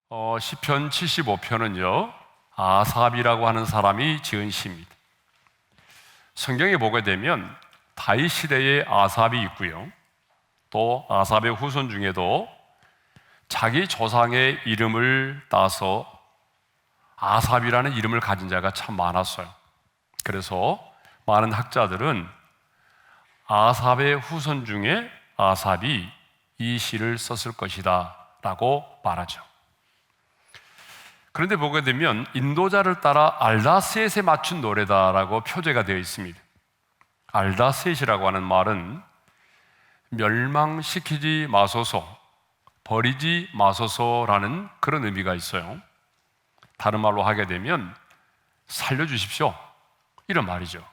시편 75편은요 아삽이라고 하는 사람이 지은 시입니다. 성경에 보게 되면 다윗 시대의 아삽이 있고요, 또 아삽의 후손 중에도 자기 조상의 이름을 따서 아삽이라는 이름을 가진 자가 참 많았어요. 그래서 많은 학자들은 아삽의 후손 중에 아삽이 이 시를 썼을 것이다 라고 말하죠. 그런데 보게 되면 인도자를 따라 알다셋에 맞춘 노래다라고 표제가 되어 있습니다. 알다셋이라고 하는 말은 멸망시키지 마소서, 버리지 마소서라는 그런 의미가 있어요. 다른 말로 하게 되면 살려주십시오, 이런 말이죠.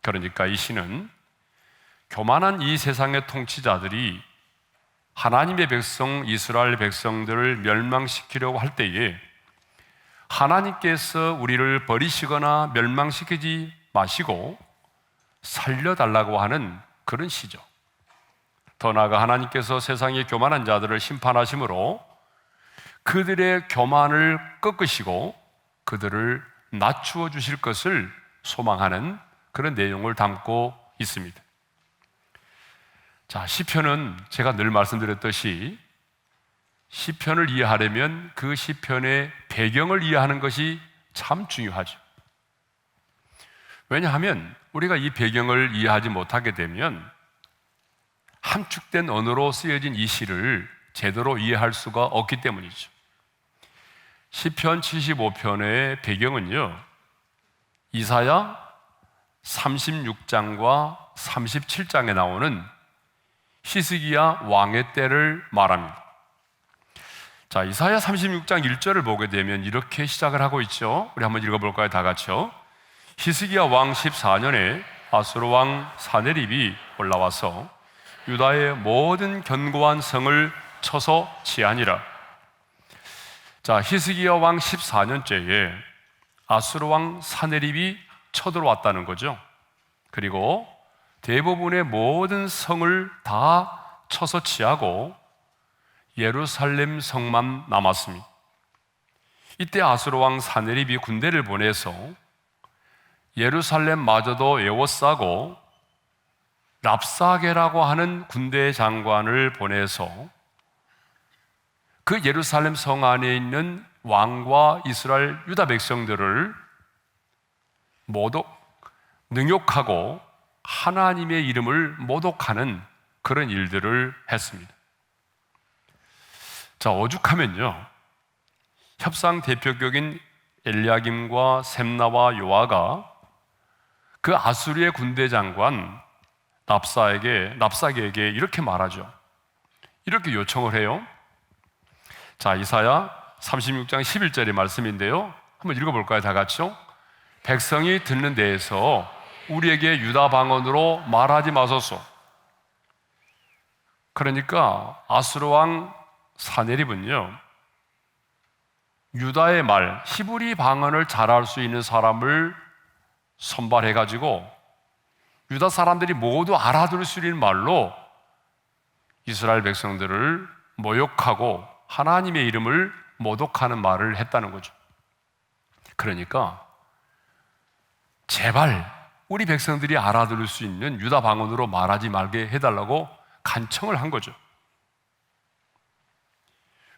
그러니까 이 시는 교만한 이 세상의 통치자들이 하나님의 백성 이스라엘 백성들을 멸망시키려고 할 때에 하나님께서 우리를 버리시거나 멸망시키지 마시고 살려달라고 하는 그런 시죠. 더 나아가 하나님께서 세상의 교만한 자들을 심판하심으로 그들의 교만을 꺾으시고 그들을 낮추어 주실 것을 소망하는 그런 내용을 담고 있습니다. 자, 시편은 제가 늘 말씀드렸듯이 시편을 이해하려면 그 시편의 배경을 이해하는 것이 참 중요하죠. 왜냐하면 우리가 이 배경을 이해하지 못하게 되면 함축된 언어로 쓰여진 이 시를 제대로 이해할 수가 없기 때문이죠. 시편 75편의 배경은요, 이사야 36장과 37장에 나오는 히스기야 왕의 때를 말합니다. 자, 이사야 36장 1절을 보게 되면 이렇게 시작을 하고 있죠. 우리 한번 읽어볼까요? 다 같이요. 히스기야 왕 14년에 아수르 왕 사네립이 올라와서 유다의 모든 견고한 성을 쳐서 치하니라. 자, 히스기야 왕 14년째에 아수르 왕 사네립이 쳐들어왔다는 거죠. 그리고 대부분의 모든 성을 다 쳐서 치하고 예루살렘 성만 남았습니다. 이때 아수르 왕 사네립이 군대를 보내서 예루살렘마저도 에워싸고 랍사게라고 하는 군대 장관을 보내서 그 예루살렘 성 안에 있는 왕과 이스라엘 유다 백성들을 모독, 능욕하고 하나님의 이름을 모독하는 그런 일들을 했습니다. 자, 오죽하면요, 협상 대표격인 엘리야김과 셈나와 요아가 그 아수르의 군대 장관 랍사게에게 이렇게 말하죠. 이렇게 요청을 해요. 자, 이사야 36장 11절의 말씀인데요, 한번 읽어볼까요? 다 같이요. 백성이 듣는 데에서 우리에게 유다 방언으로 말하지 마소서. 그러니까 아수르 왕 사네립은요, 유다의 말, 히브리 방언을 잘할 수 있는 사람을 선발해가지고 유다 사람들이 모두 알아들을 수 있는 말로 이스라엘 백성들을 모욕하고 하나님의 이름을 모독하는 말을 했다는 거죠. 그러니까 제발 우리 백성들이 알아들을 수 있는 유다 방언으로 말하지 말게 해달라고 간청을 한 거죠.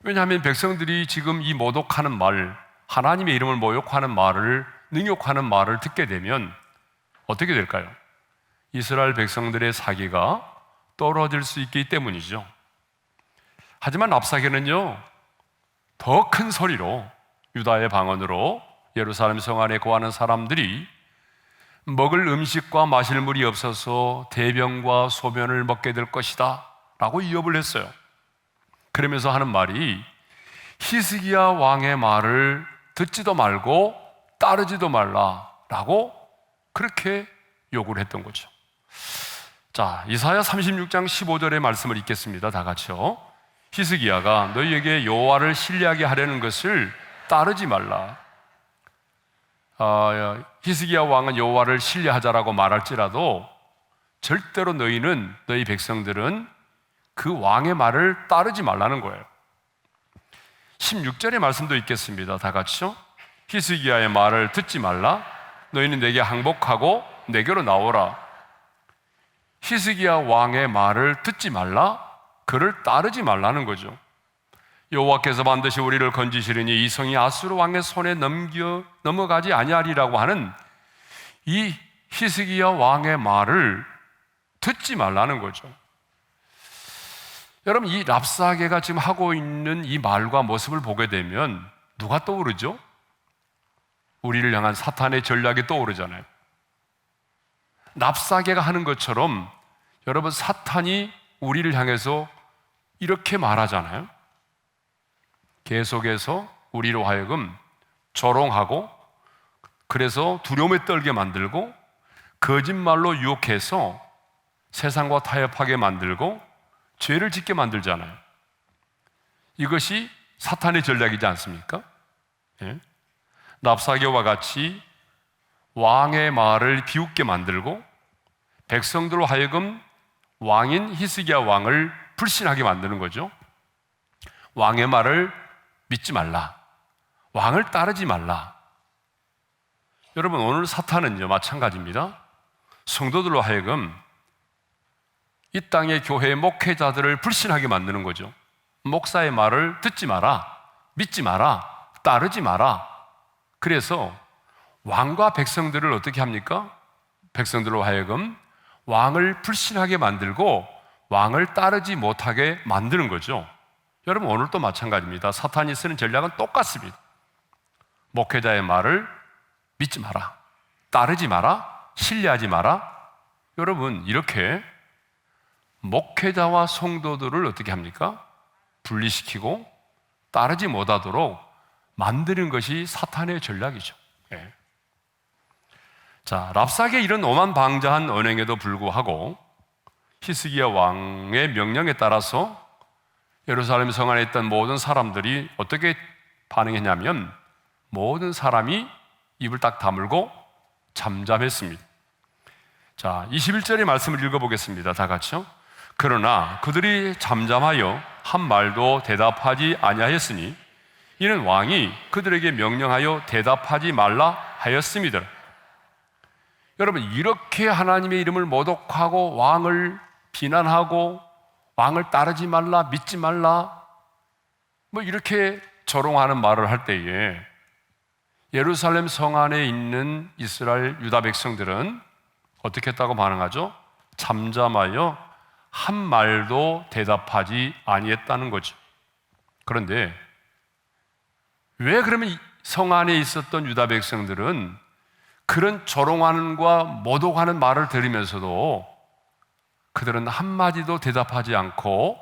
왜냐하면 백성들이 지금 이 모독하는 말, 하나님의 이름을 모욕하는 말을, 능욕하는 말을 듣게 되면 어떻게 될까요? 이스라엘 백성들의 사기가 떨어질 수 있기 때문이죠. 하지만 랍사게는요, 더 큰 소리로 유다의 방언으로 예루살렘 성 안에 거하는 사람들이 먹을 음식과 마실 물이 없어서 대변과 소변을 먹게 될 것이다 라고 위협을 했어요. 그러면서 하는 말이 히스기야 왕의 말을 듣지도 말고 따르지도 말라라고 그렇게 요구를 했던 거죠. 자, 이사야 36장 15절의 말씀을 읽겠습니다. 다 같이요. 히스기야가 너희에게 여호와를 신뢰하게 하려는 것을 따르지 말라. 히스기야 왕은 여호와를 신뢰하자라고 말할지라도 절대로 너희 백성들은 그 왕의 말을 따르지 말라는 거예요. 16절의 말씀도 있겠습니다. 다 같이요. 히스기야의 말을 듣지 말라. 너희는 내게 항복하고 내게로 나오라. 히스기야 왕의 말을 듣지 말라. 그를 따르지 말라는 거죠. 여호와께서 반드시 우리를 건지시리니 이 성이 아수르 왕의 손에 넘어가지 아니하리라고 하는 이 히스기야 왕의 말을 듣지 말라는 거죠. 여러분, 이 랍사게가 지금 하고 있는 이 말과 모습을 보게 되면 누가 떠오르죠? 우리를 향한 사탄의 전략이 떠오르잖아요. 랍사게가 하는 것처럼 여러분, 사탄이 우리를 향해서 이렇게 말하잖아요. 계속해서 우리로 하여금 조롱하고, 그래서 두려움에 떨게 만들고, 거짓말로 유혹해서 세상과 타협하게 만들고 죄를 짓게 만들잖아요. 이것이 사탄의 전략이지 않습니까? 예? 랍사게와 같이 왕의 말을 비웃게 만들고 백성들로 하여금 왕인 히스기야 왕을 불신하게 만드는 거죠. 왕의 말을 믿지 말라. 왕을 따르지 말라. 여러분, 오늘 사탄은요, 마찬가지입니다. 성도들로 하여금 이 땅의 교회의 목회자들을 불신하게 만드는 거죠. 목사의 말을 듣지 마라, 믿지 마라, 따르지 마라. 그래서 왕과 백성들을 어떻게 합니까? 백성들로 하여금 왕을 불신하게 만들고 왕을 따르지 못하게 만드는 거죠. 여러분, 오늘도 마찬가지입니다. 사탄이 쓰는 전략은 똑같습니다. 목회자의 말을 믿지 마라, 따르지 마라, 신뢰하지 마라. 여러분, 이렇게 목회자와 성도들을 어떻게 합니까? 분리시키고 따르지 못하도록 만드는 것이 사탄의 전략이죠. 예. 자, 랍사게 이런 오만방자한 언행에도 불구하고 히스기야 왕의 명령에 따라서 예루살렘 성 안에 있던 모든 사람들이 어떻게 반응했냐면 모든 사람이 입을 딱 다물고 잠잠했습니다. 자, 21절의 말씀을 읽어보겠습니다. 다 같이요. 그러나 그들이 잠잠하여 한 말도 대답하지 아니하였으니 이는 왕이 그들에게 명령하여 대답하지 말라 하였습니다. 여러분, 이렇게 하나님의 이름을 모독하고 왕을 비난하고 왕을 따르지 말라, 믿지 말라, 뭐 이렇게 조롱하는 말을 할 때에 예루살렘 성 안에 있는 이스라엘 유다 백성들은 어떻게 했다고 반응하죠? 잠잠하여 한 말도 대답하지 아니했다는 거죠. 그런데 왜 그러면 성 안에 있었던 유다 백성들은 그런 조롱하는과 모독하는 말을 들으면서도 그들은 한마디도 대답하지 않고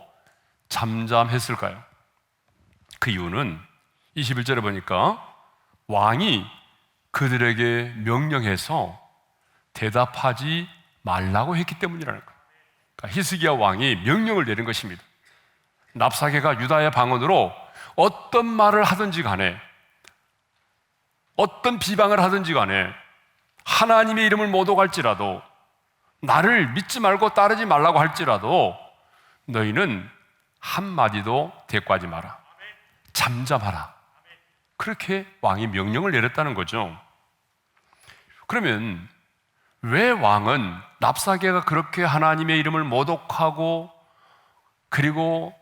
잠잠했을까요? 그 이유는 21절에 보니까 왕이 그들에게 명령해서 대답하지 말라고 했기 때문이라는 거예요. 그러니까 히스기야 왕이 명령을 내린 것입니다. 랍사게가 유다의 방언으로 어떤 말을 하든지 간에, 어떤 비방을 하든지 간에, 하나님의 이름을 모독할지라도, 나를 믿지 말고 따르지 말라고 할지라도 너희는 한마디도 대꾸하지 마라, 잠잠하라. 그렇게 왕이 명령을 내렸다는 거죠. 그러면 왜 왕은 랍사게가 그렇게 하나님의 이름을 모독하고 그리고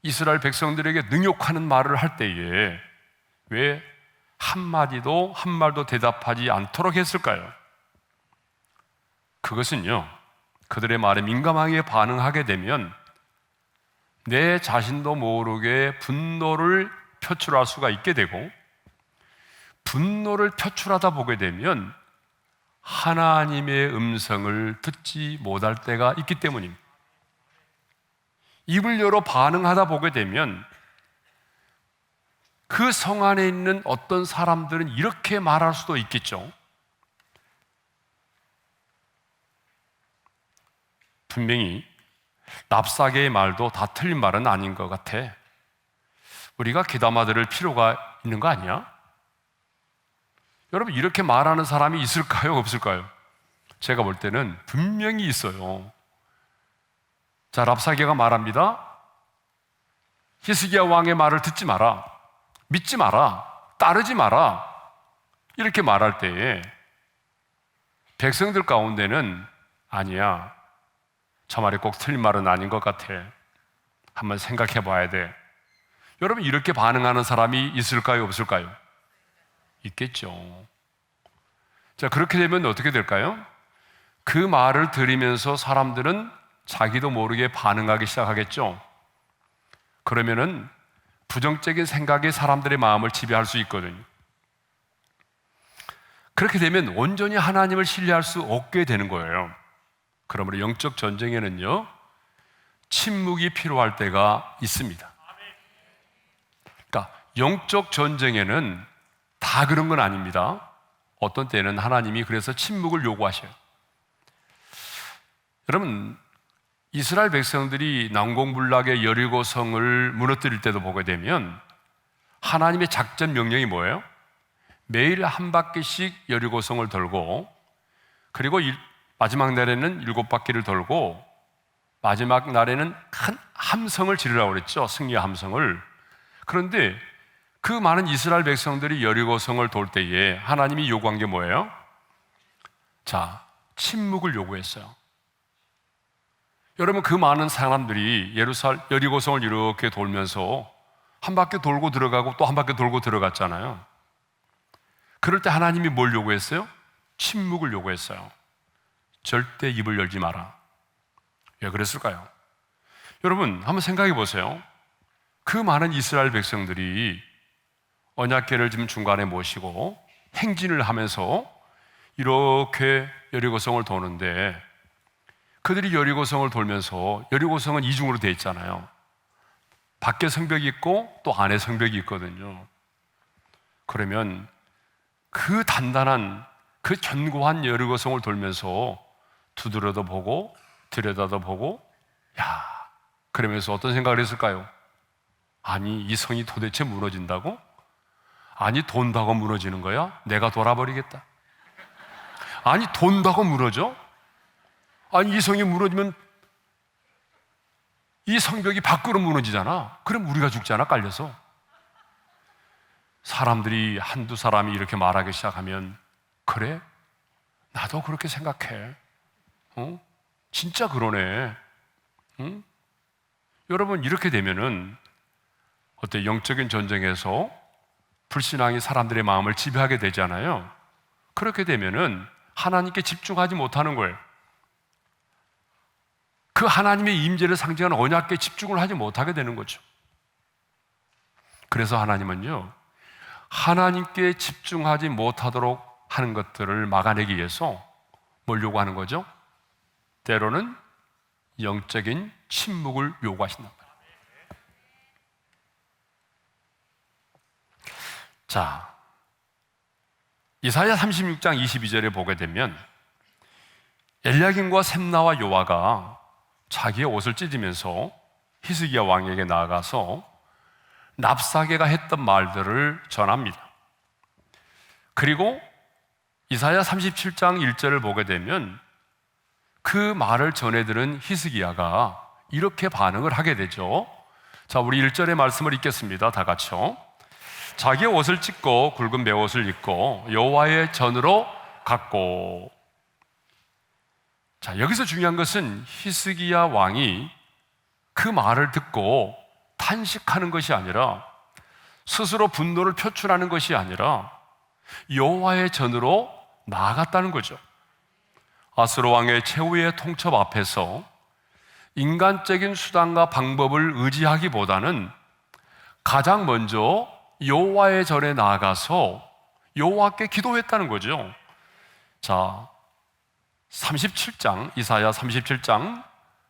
이스라엘 백성들에게 능욕하는 말을 할 때에 왜 한 말도 대답하지 않도록 했을까요? 그것은요, 그들의 말에 민감하게 반응하게 되면 내 자신도 모르게 분노를 표출할 수가 있게 되고, 분노를 표출하다 보게 되면 하나님의 음성을 듣지 못할 때가 있기 때문입니다. 입을 열어 반응하다 보게 되면 그 성 안에 있는 어떤 사람들은 이렇게 말할 수도 있겠죠. 분명히 랍사게의 말도 다 틀린 말은 아닌 것 같아. 우리가 귀담아 들을 필요가 있는 거 아니야? 여러분, 이렇게 말하는 사람이 있을까요? 없을까요? 제가 볼 때는 분명히 있어요. 자, 랍사게가 말합니다. 히스기야 왕의 말을 듣지 마라. 믿지 마라, 따르지 마라 이렇게 말할 때에 백성들 가운데는 아니야, 저 말이 꼭 틀린 말은 아닌 것 같아, 한번 생각해 봐야 돼. 여러분, 이렇게 반응하는 사람이 있을까요, 없을까요? 있겠죠. 자, 그렇게 되면 어떻게 될까요? 그 말을 들으면서 사람들은 자기도 모르게 반응하기 시작하겠죠. 그러면은 부정적인 생각이 사람들의 마음을 지배할 수 있거든요. 그렇게 되면 온전히 하나님을 신뢰할 수 없게 되는 거예요. 그러므로 영적 전쟁에는요, 침묵이 필요할 때가 있습니다. 그러니까 영적 전쟁에는 다 그런 건 아닙니다. 어떤 때는 하나님이 그래서 침묵을 요구하셔요. 여러분, 이스라엘 백성들이 난공불락의 여리고성을 무너뜨릴 때도 보게 되면 하나님의 작전 명령이 뭐예요? 매일 한 바퀴씩 여리고성을 돌고, 그리고 마지막 날에는 7바퀴를 돌고, 마지막 날에는 큰 함성을 지르라고 그랬죠. 승리의 함성을. 그런데 그 많은 이스라엘 백성들이 여리고성을 돌 때에 하나님이 요구한 게 뭐예요? 자, 침묵을 요구했어요. 여러분, 그 많은 사람들이 여리고성을 이렇게 돌면서 한 바퀴 돌고 들어가고 또 한 바퀴 돌고 들어갔잖아요. 그럴 때 하나님이 뭘 요구했어요? 침묵을 요구했어요. 절대 입을 열지 마라. 왜 그랬을까요? 여러분, 한번 생각해 보세요. 그 많은 이스라엘 백성들이 언약궤를 지금 중간에 모시고 행진을 하면서 이렇게 여리고성을 도는데, 그들이 여리고성을 돌면서, 여리고성은 이중으로 되어 있잖아요. 밖에 성벽이 있고 또 안에 성벽이 있거든요. 그러면 그 단단한, 그 견고한 여리고성을 돌면서 두드려도 보고 들여다도 보고, 야, 그러면서 어떤 생각을 했을까요? 아니, 이 성이 도대체 무너진다고? 아니, 돈다고 무너지는 거야? 내가 돌아버리겠다. 아니, 돈다고 무너져? 아니, 이 성이 무너지면 이 성벽이 밖으로 무너지잖아. 그럼 우리가 죽잖아, 깔려서. 사람들이 한두 사람이 이렇게 말하기 시작하면, 그래? 나도 그렇게 생각해. 진짜 그러네. 여러분, 이렇게 되면은 어때? 영적인 전쟁에서 불신앙이 사람들의 마음을 지배하게 되잖아요. 그렇게 되면은 하나님께 집중하지 못하는 거예요. 그 하나님의 임재를 상징하는 언약궤에 집중을 하지 못하게 되는 거죠. 그래서 하나님은요, 하나님께 집중하지 못하도록 하는 것들을 막아내기 위해서 뭘 요구하는 거죠? 때로는 영적인 침묵을 요구하신단 말이에요. 자, 이사야 36장 22절에 보게 되면 엘야긴과 셈나와 요아가 자기의 옷을 찢으면서 히스기야 왕에게 나아가서 랍사게가 했던 말들을 전합니다. 그리고 이사야 37장 1절을 보게 되면 그 말을 전해들은 히스기야가 이렇게 반응을 하게 되죠. 자, 우리 1절의 말씀을 읽겠습니다. 다 같이요. 자기의 옷을 찢고 굵은 베옷을 입고 여호와의 전으로 갔고. 자, 여기서 중요한 것은 히스기야 왕이 그 말을 듣고 탄식하는 것이 아니라, 스스로 분노를 표출하는 것이 아니라 여호와의 전으로 나아갔다는 거죠. 아수르 왕의 최후의 통첩 앞에서 인간적인 수단과 방법을 의지하기보다는 가장 먼저 여호와의 전에 나아가서 여호와께 기도했다는 거죠. 자, 37장, 이사야 37장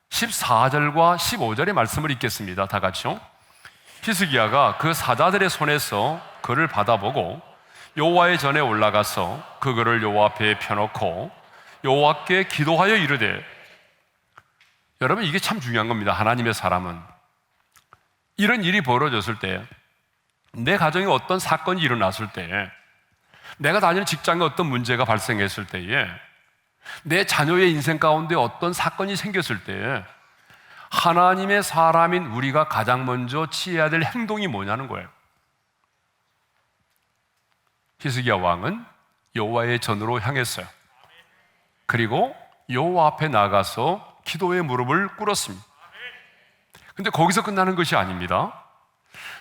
14절과 15절의 말씀을 읽겠습니다. 다 같이요. 히스기야가 그 사자들의 손에서 그를 받아보고 여호와의 전에 올라가서 그 글을 여호와 앞에 펴놓고 여호와께 기도하여 이르되. 여러분, 이게 참 중요한 겁니다. 하나님의 사람은 이런 일이 벌어졌을 때, 내 가정에 어떤 사건이 일어났을 때, 내가 다니는 직장에 어떤 문제가 발생했을 때에, 내 자녀의 인생 가운데 어떤 사건이 생겼을 때 하나님의 사람인 우리가 가장 먼저 취해야 될 행동이 뭐냐는 거예요. 히스기야 왕은 여호와의 전으로 향했어요. 그리고 여호와 앞에 나가서 기도의 무릎을 꿇었습니다. 근데 거기서 끝나는 것이 아닙니다.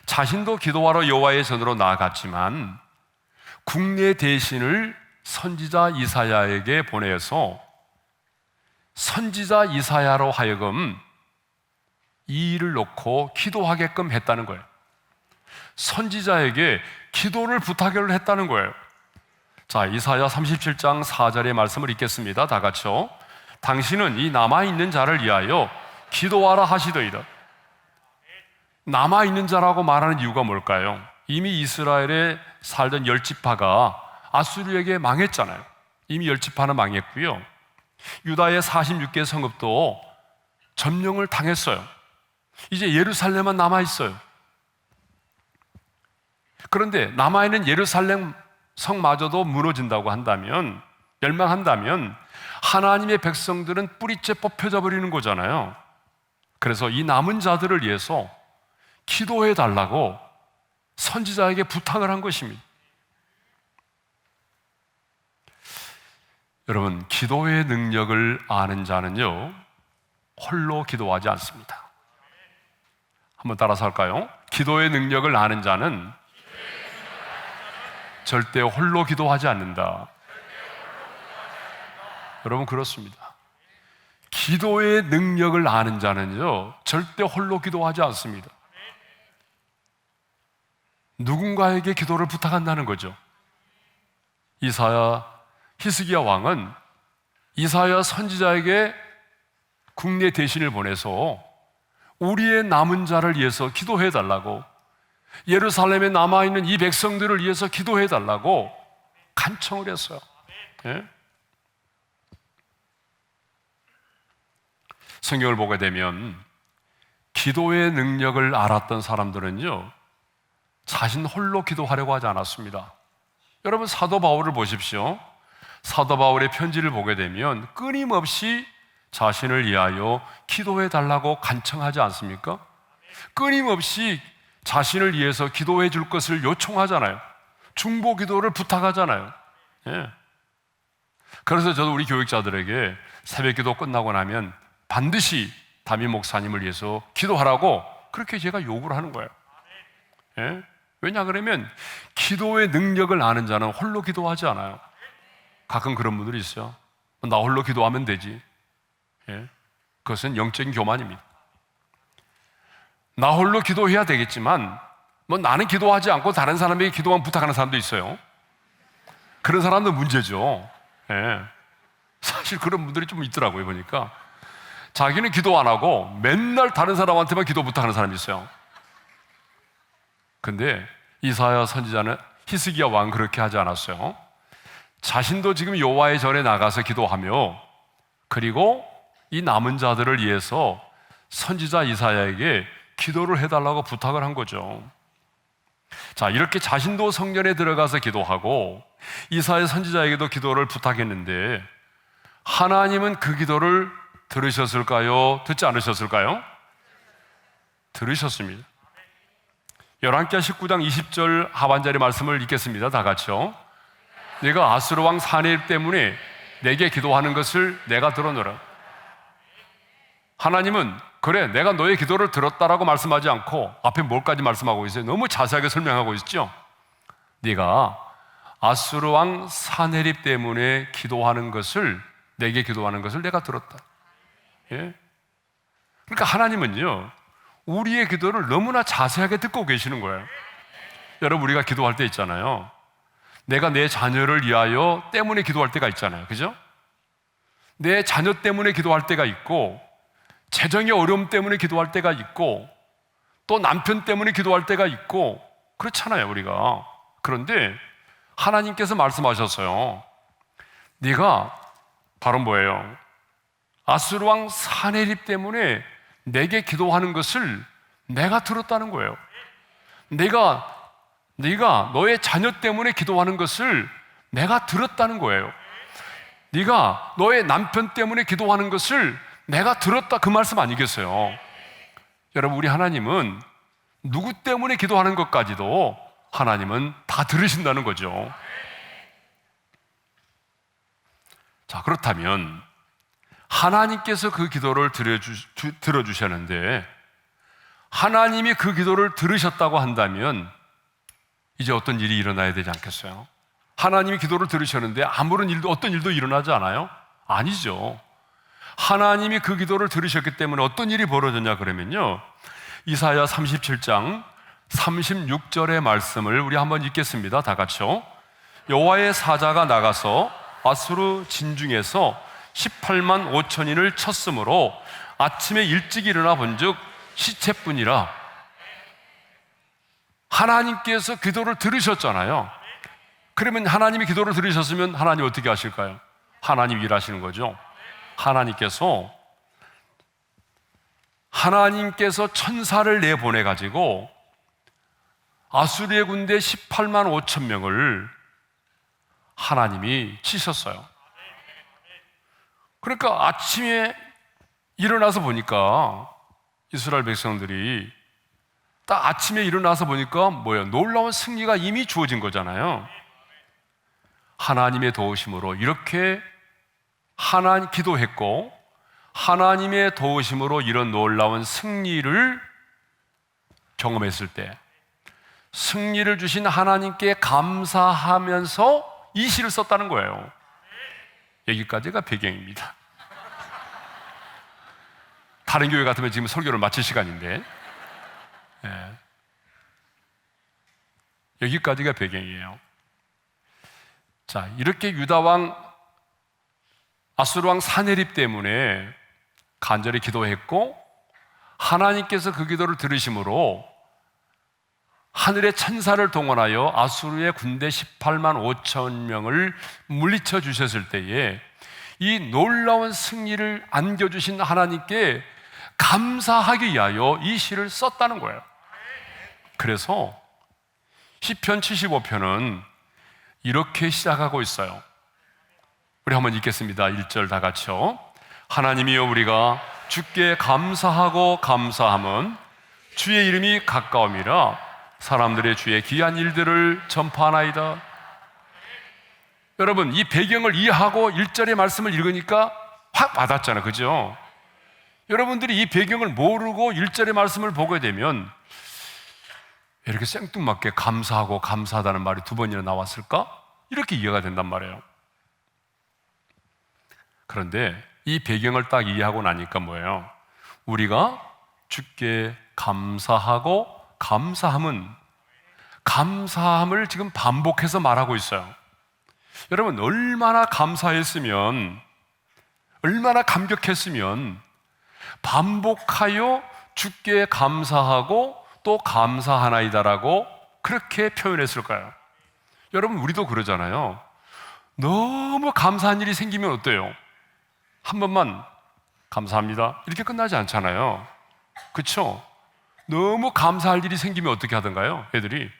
자신도 기도하러 여호와의 전으로 나아갔지만 국내 대신을 선지자 이사야에게 보내서 선지자 이사야로 하여금 이 일을 놓고 기도하게끔 했다는 거예요. 선지자에게 기도를 부탁을 했다는 거예요. 자, 이사야 37장 4절의 말씀을 읽겠습니다. 다 같이요. 당신은 이 남아있는 자를 위하여 기도하라 하시더이다. 남아있는 자라고 말하는 이유가 뭘까요? 이미 이스라엘에 살던 10지파가 아수르에게 망했잖아요. 이미 10지파는 망했고요. 유다의 46개 성읍도 점령을 당했어요. 이제 예루살렘만 남아있어요. 그런데 남아있는 예루살렘 성마저도 무너진다고 한다면, 멸망한다면 하나님의 백성들은 뿌리째 뽑혀져 버리는 거잖아요. 그래서 이 남은 자들을 위해서 기도해 달라고 선지자에게 부탁을 한 것입니다. 여러분, 기도의 능력을 아는 자는요, 홀로 기도하지 않습니다. 한번 따라서 할까요? 기도의 능력을 아는 자는 절대 홀로 기도하지 않는다. 여러분, 그렇습니다. 기도의 능력을 아는 자는요, 절대 홀로 기도하지 않습니다. 누군가에게 기도를 부탁한다는 거죠. 히스기야 왕은 이사야 선지자에게 국내 대신을 보내서 우리의 남은 자를 위해서 기도해 달라고, 예루살렘에 남아있는 이 백성들을 위해서 기도해 달라고 간청을 했어요. 예? 성경을 보게 되면 기도의 능력을 알았던 사람들은요, 자신 홀로 기도하려고 하지 않았습니다. 여러분, 사도 바울을 보십시오. 사도 바울의 편지를 보게 되면 끊임없이 자신을 위하여 기도해 달라고 간청하지 않습니까? 끊임없이 자신을 위해서 기도해 줄 것을 요청하잖아요. 중보 기도를 부탁하잖아요. 예. 그래서 저도 우리 교육자들에게 새벽 기도 끝나고 나면 반드시 담임 목사님을 위해서 기도하라고 그렇게 제가 요구를 하는 거예요. 예? 왜냐 그러면 기도의 능력을 아는 자는 홀로 기도하지 않아요. 가끔 그런 분들이 있어요. 나 홀로 기도하면 되지. 예? 그것은 영적인 교만입니다. 나 홀로 기도해야 되겠지만 나는 기도하지 않고 다른 사람에게 기도만 부탁하는 사람도 있어요. 그런 사람도 문제죠. 예. 사실 그런 분들이 좀 있더라고요. 보니까 자기는 기도 안 하고 맨날 다른 사람한테만 기도 부탁하는 사람이 있어요. 근데 이사야 선지자는 히스기야 왕 그렇게 하지 않았어요. 자신도 지금 여호와의 전에 나가서 기도하며, 그리고 이 남은 자들을 위해서 선지자 이사야에게 기도를 해달라고 부탁을 한 거죠. 자, 이렇게 자신도 성전에 들어가서 기도하고 이사야 선지자에게도 기도를 부탁했는데 하나님은 그 기도를 들으셨을까요? 듣지 않으셨을까요? 들으셨습니다. 열왕기하 19장 20절 하반절의 말씀을 읽겠습니다. 다 같이요. 네가 아수르 왕 사네립 때문에 내게 기도하는 것을 내가 들었노라. 하나님은 그래, 내가 너의 기도를 들었다라고 말씀하지 않고 앞에 뭘까지 말씀하고 있어요? 너무 자세하게 설명하고 있죠. 네가 아수르 왕 사네립 때문에 기도하는 것을, 내게 기도하는 것을 내가 들었다. 예? 그러니까 하나님은요, 우리의 기도를 너무나 자세하게 듣고 계시는 거예요. 여러분, 우리가 기도할 때 있잖아요. 내가 내 자녀를 위하여 때문에 기도할 때가 있잖아요. 그죠? 내 자녀 때문에 기도할 때가 있고, 재정의 어려움 때문에 기도할 때가 있고, 또 남편 때문에 기도할 때가 있고, 그렇잖아요, 우리가. 그런데 하나님께서 말씀하셨어요. 네가 바로 뭐예요? 아수르 왕 사네립 때문에 내게 기도하는 것을 내가 들었다는 거예요. 네가 너의 자녀 때문에 기도하는 것을 내가 들었다는 거예요. 네가 너의 남편 때문에 기도하는 것을 내가 들었다, 그 말씀 아니겠어요? 여러분, 우리 하나님은 누구 때문에 기도하는 것까지도 하나님은 다 들으신다는 거죠. 자, 그렇다면 하나님께서 그 기도를 들어주셨는데 하나님이 그 기도를 들으셨다고 한다면 이제 어떤 일이 일어나야 되지 않겠어요? 하나님이 기도를 들으셨는데 아무런 일도, 어떤 일도 일어나지 않아요? 아니죠. 하나님이 그 기도를 들으셨기 때문에 어떤 일이 벌어졌냐 그러면요, 이사야 37장 36절의 말씀을 우리 한번 읽겠습니다. 다 같이요. 여호와의 사자가 나가서 아수르 진중에서 18만 5천인을 쳤으므로 아침에 일찍 일어나 본즉 시체뿐이라. 하나님께서 기도를 들으셨잖아요. 그러면 하나님이 기도를 들으셨으면 하나님 어떻게 하실까요? 하나님 일하시는 거죠. 하나님께서 천사를 내보내 가지고 아수르의 군대 18만 5천 명을 하나님이 치셨어요. 그러니까 아침에 일어나서 보니까 이스라엘 백성들이 딱 아침에 일어나서 보니까 뭐예요? 놀라운 승리가 이미 주어진 거잖아요. 하나님의 도우심으로 이렇게 기도했고 하나님의 도우심으로 이런 놀라운 승리를 경험했을 때 승리를 주신 하나님께 감사하면서 이 시를 썼다는 거예요. 여기까지가 배경입니다. 다른 교회 같으면 지금 설교를 마칠 시간인데 여기까지가 배경이에요. 자, 이렇게 유다왕 아수르왕 사네립 때문에 간절히 기도했고 하나님께서 그 기도를 들으심으로 하늘의 천사를 동원하여 아수르의 군대 18만 5천 명을 물리쳐 주셨을 때에 이 놀라운 승리를 안겨주신 하나님께 감사하기 위하여 이 시를 썼다는 거예요. 그래서 시편 75편은 이렇게 시작하고 있어요. 우리 한번 읽겠습니다. 1절 다 같이요. 하나님이여, 우리가 주께 감사하고 감사함은 주의 이름이 가까움이라 사람들의 주의 귀한 일들을 전파하나이다. 여러분, 이 배경을 이해하고 1절의 말씀을 읽으니까 확 와닿잖아요. 그죠? 여러분들이 이 배경을 모르고 1절의 말씀을 보게 되면 이렇게 생뚱맞게 감사하고 감사하다는 말이 두 번이나 나왔을까? 이렇게 이해가 된단 말이에요. 그런데 이 배경을 딱 이해하고 나니까 뭐예요? 우리가 주께 감사하고 감사함을 지금 반복해서 말하고 있어요. 여러분, 얼마나 감사했으면, 얼마나 감격했으면 반복하여 주께 감사하고 또 감사하나이다라고 그렇게 표현했을까요? 여러분, 우리도 그러잖아요. 너무 감사한 일이 생기면 어때요? 한 번만 감사합니다 이렇게 끝나지 않잖아요. 그렇죠? 너무 감사할 일이 생기면 어떻게 하던가요? 애들이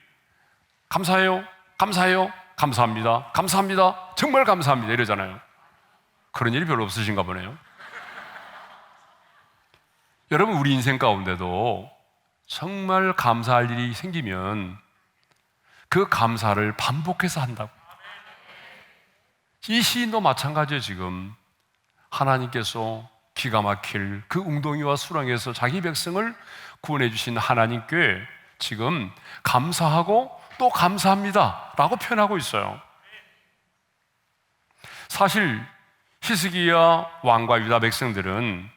감사해요, 감사해요, 감사합니다, 감사합니다, 정말 감사합니다 이러잖아요. 그런 일이 별로 없으신가 보네요. 여러분, 우리 인생 가운데도 정말 감사할 일이 생기면 그 감사를 반복해서 한다고. 이 시인도 마찬가지예요. 지금 하나님께서 기가 막힐 그 웅덩이와 수렁에서 자기 백성을 구원해 주신 하나님께 지금 감사하고 또 감사합니다 라고 표현하고 있어요. 사실 히스기야 왕과 유다 백성들은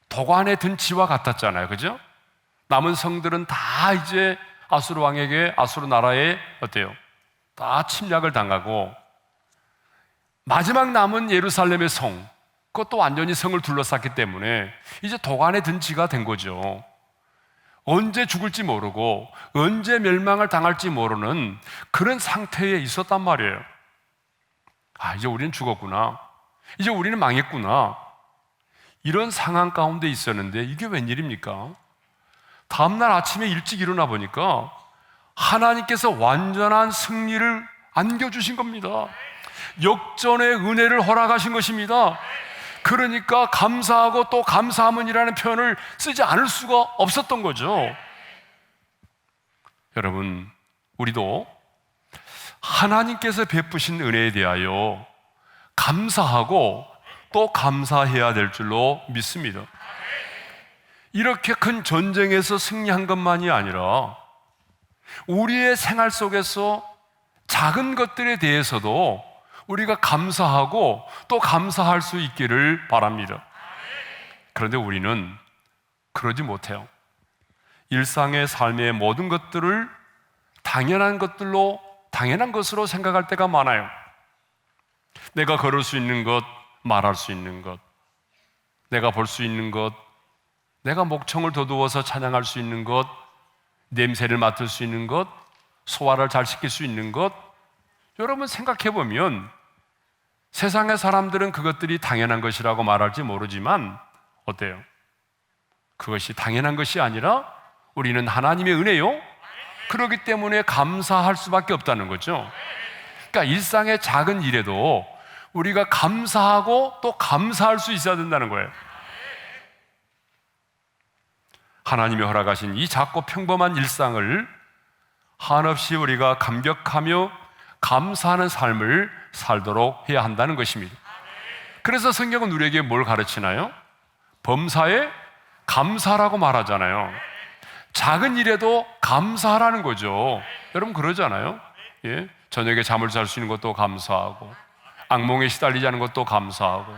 도관에 든 지와 같았잖아요. 그죠? 남은 성들은 다 이제 아수르 왕에게, 아수르 나라에 어때요? 다 침략을 당하고 마지막 남은 예루살렘의 성, 그것도 완전히 성을 둘러쌌기 때문에 이제 도관에 든 지가 된 거죠. 언제 죽을지 모르고 언제 멸망을 당할지 모르는 그런 상태에 있었단 말이에요. 아, 이제 우리는 죽었구나, 이제 우리는 망했구나, 이런 상황 가운데 있었는데 이게 웬일입니까? 다음날 아침에 일찍 일어나 보니까 하나님께서 완전한 승리를 안겨주신 겁니다. 역전의 은혜를 허락하신 것입니다. 그러니까 감사하고 또 감사함은이라는 표현을 쓰지 않을 수가 없었던 거죠. 여러분, 우리도 하나님께서 베푸신 은혜에 대하여 감사하고 또 감사해야 될 줄로 믿습니다. 이렇게 큰 전쟁에서 승리한 것만이 아니라 우리의 생활 속에서 작은 것들에 대해서도 우리가 감사하고 또 감사할 수 있기를 바랍니다. 그런데 우리는 그러지 못해요. 일상의 삶의 모든 것들을 당연한 것으로 생각할 때가 많아요. 내가 걸을 수 있는 것, 말할 수 있는 것, 내가 볼 수 있는 것, 내가 목청을 더두어서 찬양할 수 있는 것, 냄새를 맡을 수 있는 것, 소화를 잘 시킬 수 있는 것. 여러분 생각해 보면 세상의 사람들은 그것들이 당연한 것이라고 말할지 모르지만 어때요? 그것이 당연한 것이 아니라 우리는 하나님의 은혜요. 그렇기 때문에 감사할 수밖에 없다는 거죠. 그러니까 일상의 작은 일에도 우리가 감사하고 또 감사할 수 있어야 된다는 거예요. 하나님이 허락하신 이 작고 평범한 일상을 한없이 우리가 감격하며 감사하는 삶을 살도록 해야 한다는 것입니다. 그래서 성경은 우리에게 뭘 가르치나요? 범사에 감사라고 말하잖아요. 작은 일에도 감사하라는 거죠. 여러분 그러잖아요. 예? 저녁에 잠을 잘 수 있는 것도 감사하고, 악몽에 시달리지 않은 것도 감사하고.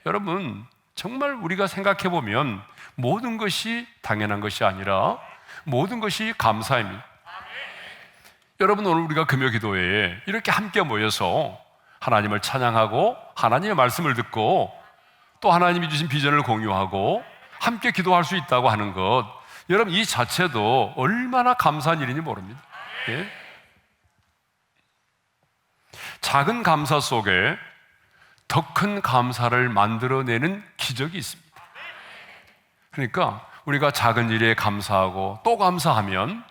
여러분 정말 우리가 생각해 보면 모든 것이 당연한 것이 아니라 모든 것이 감사입니다. 여러분 오늘 우리가 금요 기도회에 이렇게 함께 모여서 하나님을 찬양하고 하나님의 말씀을 듣고 또 하나님이 주신 비전을 공유하고 함께 기도할 수 있다고 하는 것, 여러분 이 자체도 얼마나 감사한 일인지 모릅니다. 예? 작은 감사 속에 더 큰 감사를 만들어내는 기적이 있습니다. 그러니까 우리가 작은 일에 감사하고 또 감사하면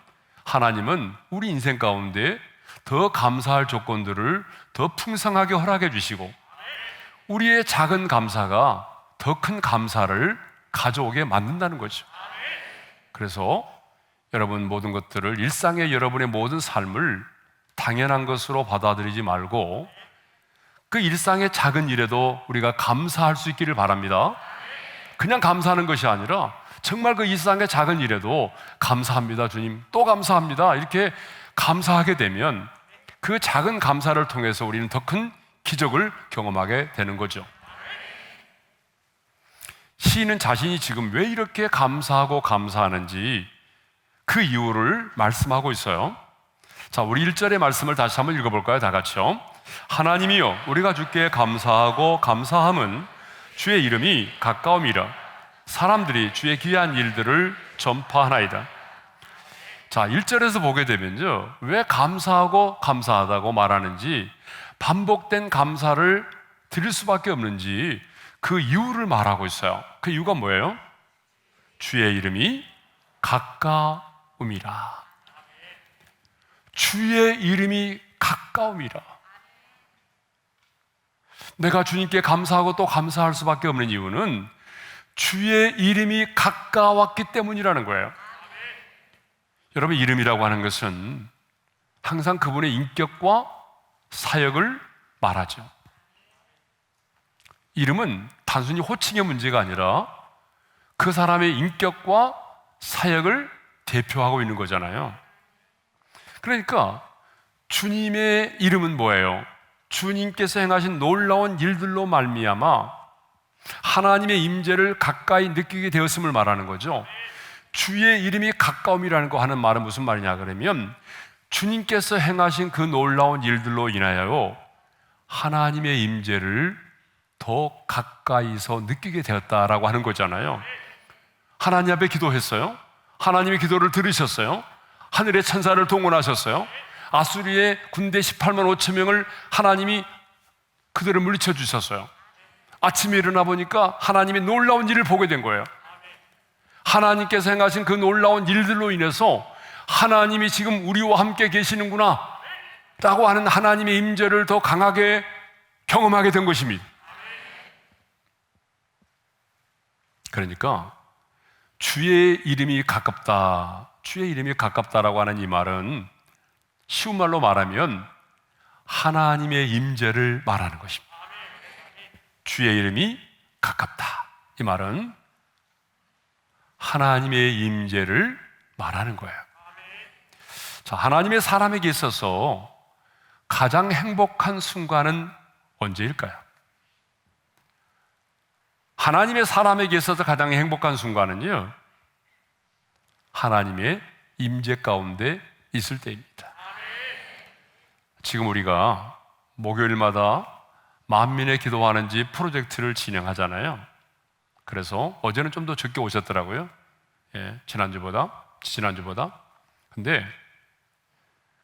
하나님은 우리 인생 가운데 더 감사할 조건들을 더 풍성하게 허락해 주시고 우리의 작은 감사가 더 큰 감사를 가져오게 만든다는 거죠. 그래서 여러분 모든 것들을, 일상의 여러분의 모든 삶을 당연한 것으로 받아들이지 말고 그 일상의 작은 일에도 우리가 감사할 수 있기를 바랍니다. 그냥 감사하는 것이 아니라 정말 그 일상의 작은 일에도 감사합니다 주님, 또 감사합니다, 이렇게 감사하게 되면 그 작은 감사를 통해서 우리는 더 큰 기적을 경험하게 되는 거죠. 시인은 자신이 지금 왜 이렇게 감사하고 감사하는지 그 이유를 말씀하고 있어요. 자, 우리 1절의 말씀을 다시 한번 읽어볼까요? 다 같이요. 하나님이여 우리가 주께 감사하고 감사함은 주의 이름이 가까움이라 사람들이 주의 귀한 일들을 전파하나이다. 자, 1절에서 보게 되면요, 왜 감사하고 감사하다고 말하는지, 반복된 감사를 드릴 수밖에 없는지 그 이유를 말하고 있어요. 그 이유가 뭐예요? 주의 이름이 가까움이라. 주의 이름이 가까움이라. 내가 주님께 감사하고 또 감사할 수밖에 없는 이유는 주의 이름이 가까웠기 때문이라는 거예요. 여러분, 이름이라고 하는 것은 항상 그분의 인격과 사역을 말하죠. 이름은 단순히 호칭의 문제가 아니라 그 사람의 인격과 사역을 대표하고 있는 거잖아요. 그러니까 주님의 이름은 뭐예요? 주님께서 행하신 놀라운 일들로 말미암아 하나님의 임재를 가까이 느끼게 되었음을 말하는 거죠. 주의 이름이 가까움이라는 거 하는 말은 무슨 말이냐 그러면 주님께서 행하신 그 놀라운 일들로 인하여 하나님의 임재를 더 가까이서 느끼게 되었다라고 하는 거잖아요. 하나님 앞에 기도했어요. 하나님의 기도를 들으셨어요. 하늘의 천사를 동원하셨어요. 아수리의 군대 18만 5천 명을 하나님이 그들을 물리쳐 주셨어요. 아침에 일어나 보니까 하나님의 놀라운 일을 보게 된 거예요. 하나님께서 행하신 그 놀라운 일들로 인해서 하나님이 지금 우리와 함께 계시는구나 라고 하는 하나님의 임재를 더 강하게 경험하게 된 것입니다. 그러니까 주의 이름이 가깝다, 주의 이름이 가깝다라고 하는 이 말은 쉬운 말로 말하면 하나님의 임재를 말하는 것입니다. 주의 이름이 가깝다. 이 말은 하나님의 임재를 말하는 거예요. 자, 하나님의 사람에게 있어서 가장 행복한 순간은 언제일까요? 하나님의 사람에게 있어서 가장 행복한 순간은요, 하나님의 임재 가운데 있을 때입니다. 지금 우리가 목요일마다 만민의 기도하는 집 프로젝트를 진행하잖아요. 그래서 어제는 좀 더 적게 오셨더라고요. 예, 지난주보다. 근데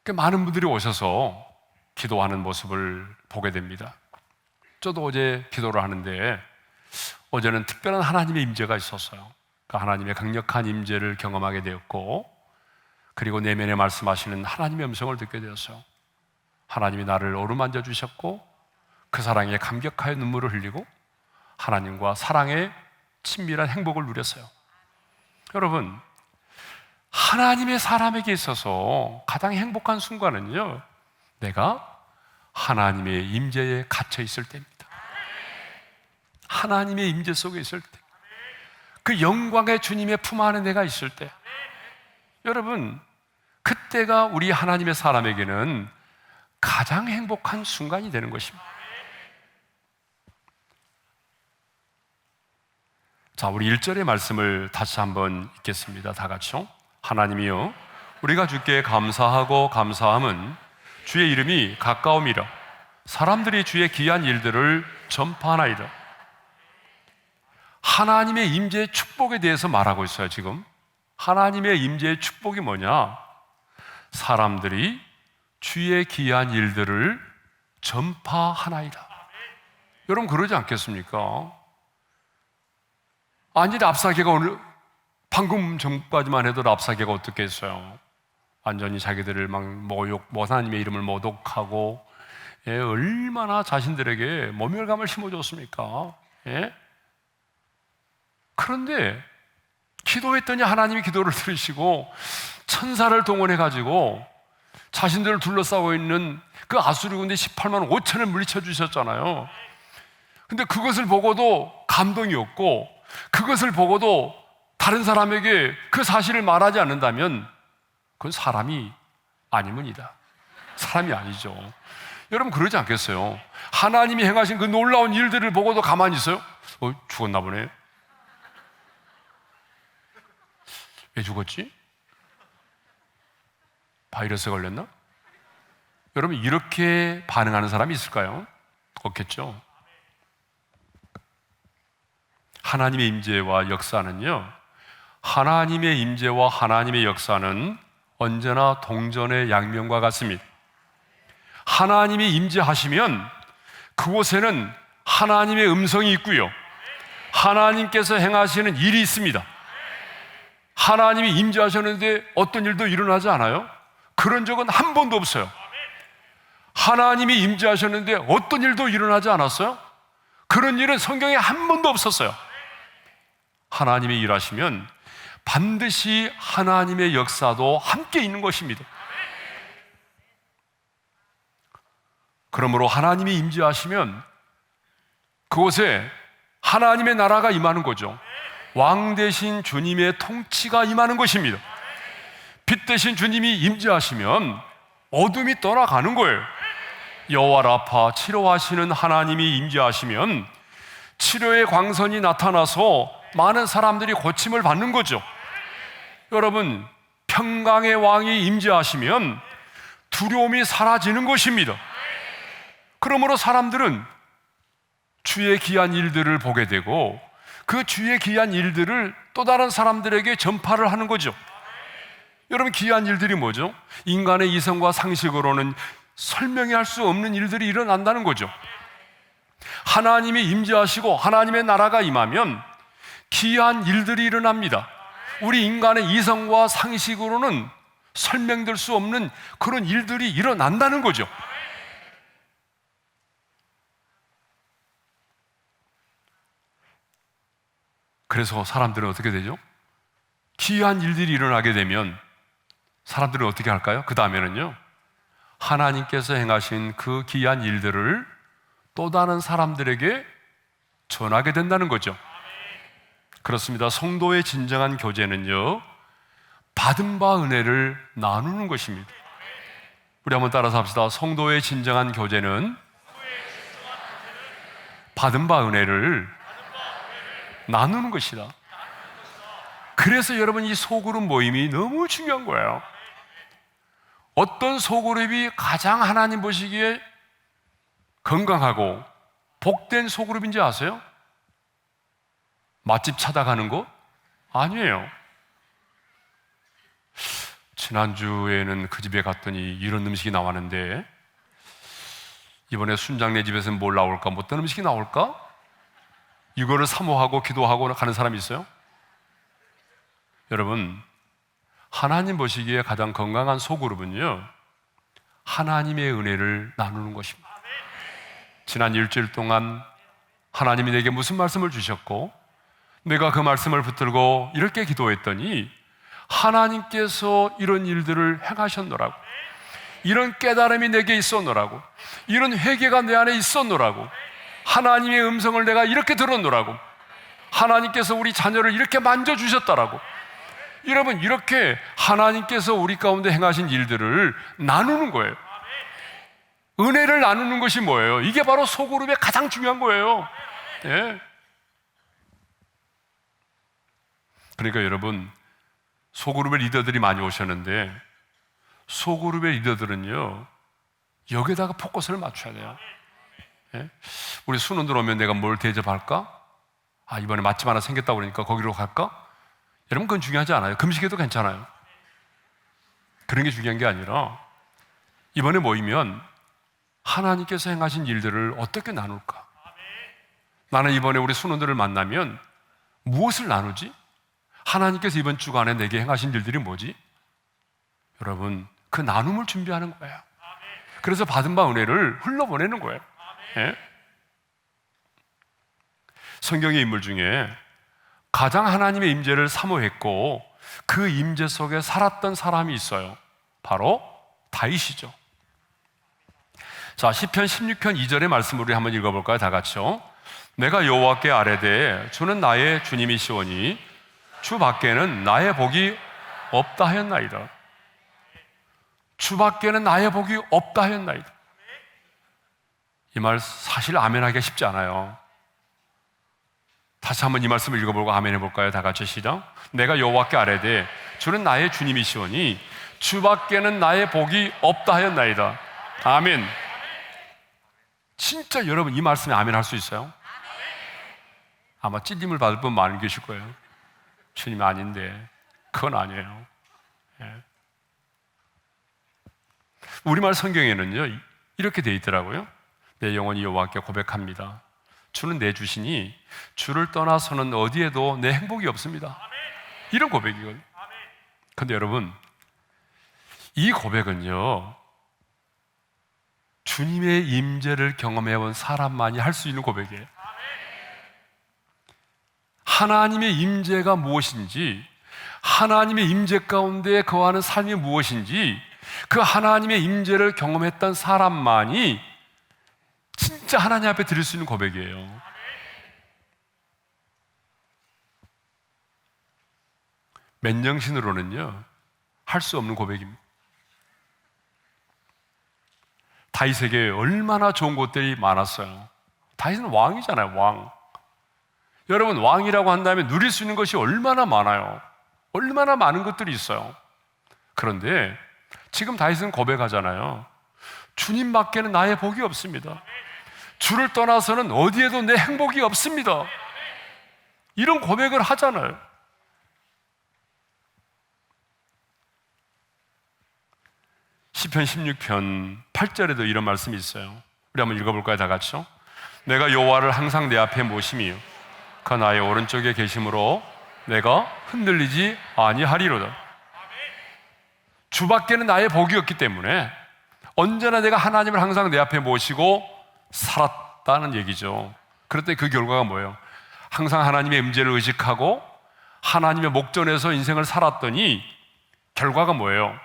꽤 많은 분들이 오셔서 기도하는 모습을 보게 됩니다. 저도 어제 기도를 하는데 어제는 특별한 하나님의 임재가 있었어요. 그 하나님의 강력한 임재를 경험하게 되었고, 그리고 내면에 말씀하시는 하나님의 음성을 듣게 되었어요. 하나님이 나를 어루만져 주셨고 그 사랑에 감격하여 눈물을 흘리고 하나님과 사랑의 친밀한 행복을 누렸어요. 여러분, 하나님의 사람에게 있어서 가장 행복한 순간은요, 내가 하나님의 임재에 갇혀 있을 때입니다. 하나님의 임재 속에 있을 때, 그 영광의 주님의 품 안에 내가 있을 때, 여러분, 그때가 우리 하나님의 사람에게는 가장 행복한 순간이 되는 것입니다. 자, 우리 1절의 말씀을 다시 한번 읽겠습니다. 다 같이요. 하나님이여, 우리가 주께 감사하고 감사함은 주의 이름이 가까움이라 사람들이 주의 귀한 일들을 전파하나이다. 하나님의 임재의 축복에 대해서 말하고 있어요. 지금 하나님의 임재의 축복이 뭐냐? 사람들이 주의 귀한 일들을 전파하나이다. 여러분, 그러지 않겠습니까? 아니, 랍사개가 오늘 방금 전까지만 해도 랍사개가 어떻게 했어요? 완전히 자기들을 막 하나님의 이름을 모독하고, 예, 얼마나 자신들에게 모멸감을 심어줬습니까? 예? 그런데 기도했더니 하나님이 기도를 들으시고 천사를 동원해가지고 자신들을 둘러싸고 있는 그 아수르 군대 18만 5천을 물리쳐 주셨잖아요. 근데 그것을 보고도 감동이 없고, 그것을 보고도 다른 사람에게 그 사실을 말하지 않는다면 그건 사람이 아니문이다. 사람이 아니죠. 여러분, 그러지 않겠어요? 하나님이 행하신 그 놀라운 일들을 보고도 가만히 있어요? 죽었나 보네. 왜 죽었지? 바이러스 걸렸나? 여러분, 이렇게 반응하는 사람이 있을까요? 없겠죠. 하나님의 임재와 역사는요, 하나님의 임재와 하나님의 역사는 언제나 동전의 양면과 같습니다. 하나님이 임재하시면 그곳에는 하나님의 음성이 있고요, 하나님께서 행하시는 일이 있습니다. 하나님이 임재하셨는데 어떤 일도 일어나지 않아요? 그런 적은 한 번도 없어요. 하나님이 임재하셨는데 어떤 일도 일어나지 않았어요? 그런 일은 성경에 한 번도 없었어요. 하나님이 일하시면 반드시 하나님의 역사도 함께 있는 것입니다. 그러므로 하나님이 임재하시면 그곳에 하나님의 나라가 임하는 거죠. 왕 대신 주님의 통치가 임하는 것입니다. 빛 대신 주님이 임재하시면 어둠이 떠나가는 거예요. 여호와 라파, 치료하시는 하나님이 임재하시면 치료의 광선이 나타나서 많은 사람들이 고침을 받는 거죠. 여러분, 평강의 왕이 임재하시면 두려움이 사라지는 것입니다. 그러므로 사람들은 주의 귀한 일들을 보게 되고 그 주의 귀한 일들을 또 다른 사람들에게 전파를 하는 거죠. 여러분, 귀한 일들이 뭐죠? 인간의 이성과 상식으로는 설명이 할 수 없는 일들이 일어난다는 거죠. 하나님이 임재하시고 하나님의 나라가 임하면 귀한 일들이 일어납니다. 우리 인간의 이성과 상식으로는 설명될 수 없는 그런 일들이 일어난다는 거죠. 그래서 사람들은 어떻게 되죠? 귀한 일들이 일어나게 되면 사람들은 어떻게 할까요? 그 다음에는요, 하나님께서 행하신 그 귀한 일들을 또 다른 사람들에게 전하게 된다는 거죠. 그렇습니다. 성도의 진정한 교제는요, 받은 바 은혜를 나누는 것입니다. 우리 한번 따라서 합시다. 성도의 진정한 교제는 받은 바 은혜를 나누는 것이다. 그래서 여러분, 이 소그룹 모임이 너무 중요한 거예요. 어떤 소그룹이 가장 하나님 보시기에 건강하고 복된 소그룹인지 아세요? 맛집 찾아가는 거? 아니에요. 지난주에는 그 집에 갔더니 이런 음식이 나왔는데 이번에 순장네 집에서는 뭘 나올까? 뭐 어떤 음식이 나올까? 이거를 사모하고 기도하고 가는 사람이 있어요? 여러분, 하나님 보시기에 가장 건강한 소그룹은요, 하나님의 은혜를 나누는 것입니다. 지난 일주일 동안 하나님이 내게 무슨 말씀을 주셨고 내가 그 말씀을 붙들고 이렇게 기도했더니 하나님께서 이런 일들을 행하셨노라고, 이런 깨달음이 내게 있었노라고, 이런 회개가 내 안에 있었노라고, 하나님의 음성을 내가 이렇게 들었노라고, 하나님께서 우리 자녀를 이렇게 만져주셨다라고. 여러분, 이렇게 하나님께서 우리 가운데 행하신 일들을 나누는 거예요. 은혜를 나누는 것이 뭐예요? 이게 바로 소그룹의 가장 중요한 거예요. 예. 그러니까 여러분, 소그룹의 리더들이 많이 오셨는데 소그룹의 리더들은요, 여기다가 포커스를 맞춰야 돼요. 예? 우리 순원들 오면 내가 뭘 대접할까? 아, 이번에 맛집 하나 생겼다고 그러니까 거기로 갈까? 여러분, 그건 중요하지 않아요. 금식해도 괜찮아요. 그런 게 중요한 게 아니라 이번에 모이면 하나님께서 행하신 일들을 어떻게 나눌까? 나는 이번에 우리 순원들을 만나면 무엇을 나누지? 하나님께서 이번 주간에 내게 행하신 일들이 뭐지? 여러분, 그 나눔을 준비하는 거예요. 그래서 받은 바 은혜를 흘러보내는 거예요. 예? 성경의 인물 중에 가장 하나님의 임재를 사모했고 그 임재 속에 살았던 사람이 있어요. 바로 다윗이죠. 자, 시편 16편 2절의 말씀을 우리 한번 읽어볼까요? 다 같이요. 내가 여호와께 아뢰되 주는 나의 주님이시오니 주 밖에는 나의 복이 없다 하였나이다. 주 밖에는 나의 복이 없다 하였나이다. 이 말 사실 아멘하기가 쉽지 않아요. 다시 한번 이 말씀을 읽어보고 아멘 해볼까요? 다 같이 시작. 내가 여호와께 아뢰되 주는 나의 주님이시오니 주 밖에는 나의 복이 없다 하였나이다. 아멘. 진짜 여러분, 이 말씀에 아멘 할 수 있어요? 아마 찔림을 받을 분 많이 계실 거예요. 주님 아닌데. 그건 아니에요. 예. 우리말 성경에는요, 이렇게 돼 있더라고요. 내 영혼이 여호와께 고백합니다. 주는 내 주시니 주를 떠나서는 어디에도 내 행복이 없습니다. 이런 고백이거든요. 근데 여러분, 이 고백은요, 주님의 임재를 경험해온 사람만이 할 수 있는 고백이에요. 하나님의 임재가 무엇인지, 하나님의 임재 가운데 거하는 삶이 무엇인지, 그 하나님의 임재를 경험했던 사람만이 진짜 하나님 앞에 드릴 수 있는 고백이에요. 맨정신으로는요, 할 수 없는 고백입니다. 다윗에게 얼마나 좋은 것들이 많았어요. 다윗은 왕이잖아요, 왕. 여러분, 왕이라고 한다면 누릴 수 있는 것이 얼마나 많아요. 얼마나 많은 것들이 있어요. 그런데 지금 다윗은 고백하잖아요. 주님 밖에는 나의 복이 없습니다. 주를 떠나서는 어디에도 내 행복이 없습니다. 이런 고백을 하잖아요. 시편 16편 8절에도 이런 말씀이 있어요. 우리 한번 읽어볼까요? 다 같이요. 내가 여호와를 항상 내 앞에 모심이요 그 나의 오른쪽에 계심으로 내가 흔들리지 아니하리로다. 주 밖에는 나의 복이 없기 때문에 언제나 내가 하나님을 항상 내 앞에 모시고 살았다는 얘기죠. 그랬더니 그 결과가 뭐예요? 항상 하나님의 임재를 의식하고 하나님의 목전에서 인생을 살았더니 결과가 뭐예요?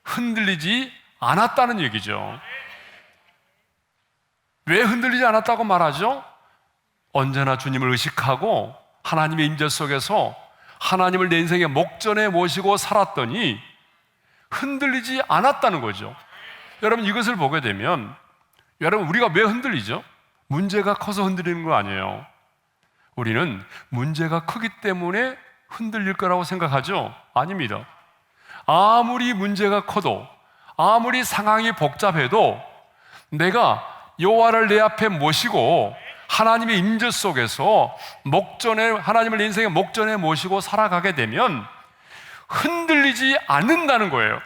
흔들리지 않았다는 얘기죠. 왜 흔들리지 않았다고 말하죠? 언제나 주님을 의식하고 하나님의 임재 속에서 하나님을 내 인생의 목전에 모시고 살았더니 흔들리지 않았다는 거죠. 여러분, 이것을 보게 되면 여러분, 우리가 왜 흔들리죠? 문제가 커서 흔들리는 거 아니에요. 우리는 문제가 크기 때문에 흔들릴 거라고 생각하죠? 아닙니다. 아무리 문제가 커도, 아무리 상황이 복잡해도 내가 여호와를 내 앞에 모시고 하나님의 임재 속에서 하나님을 내 인생의 목전에 모시고 살아가게 되면 흔들리지 않는다는 거예요.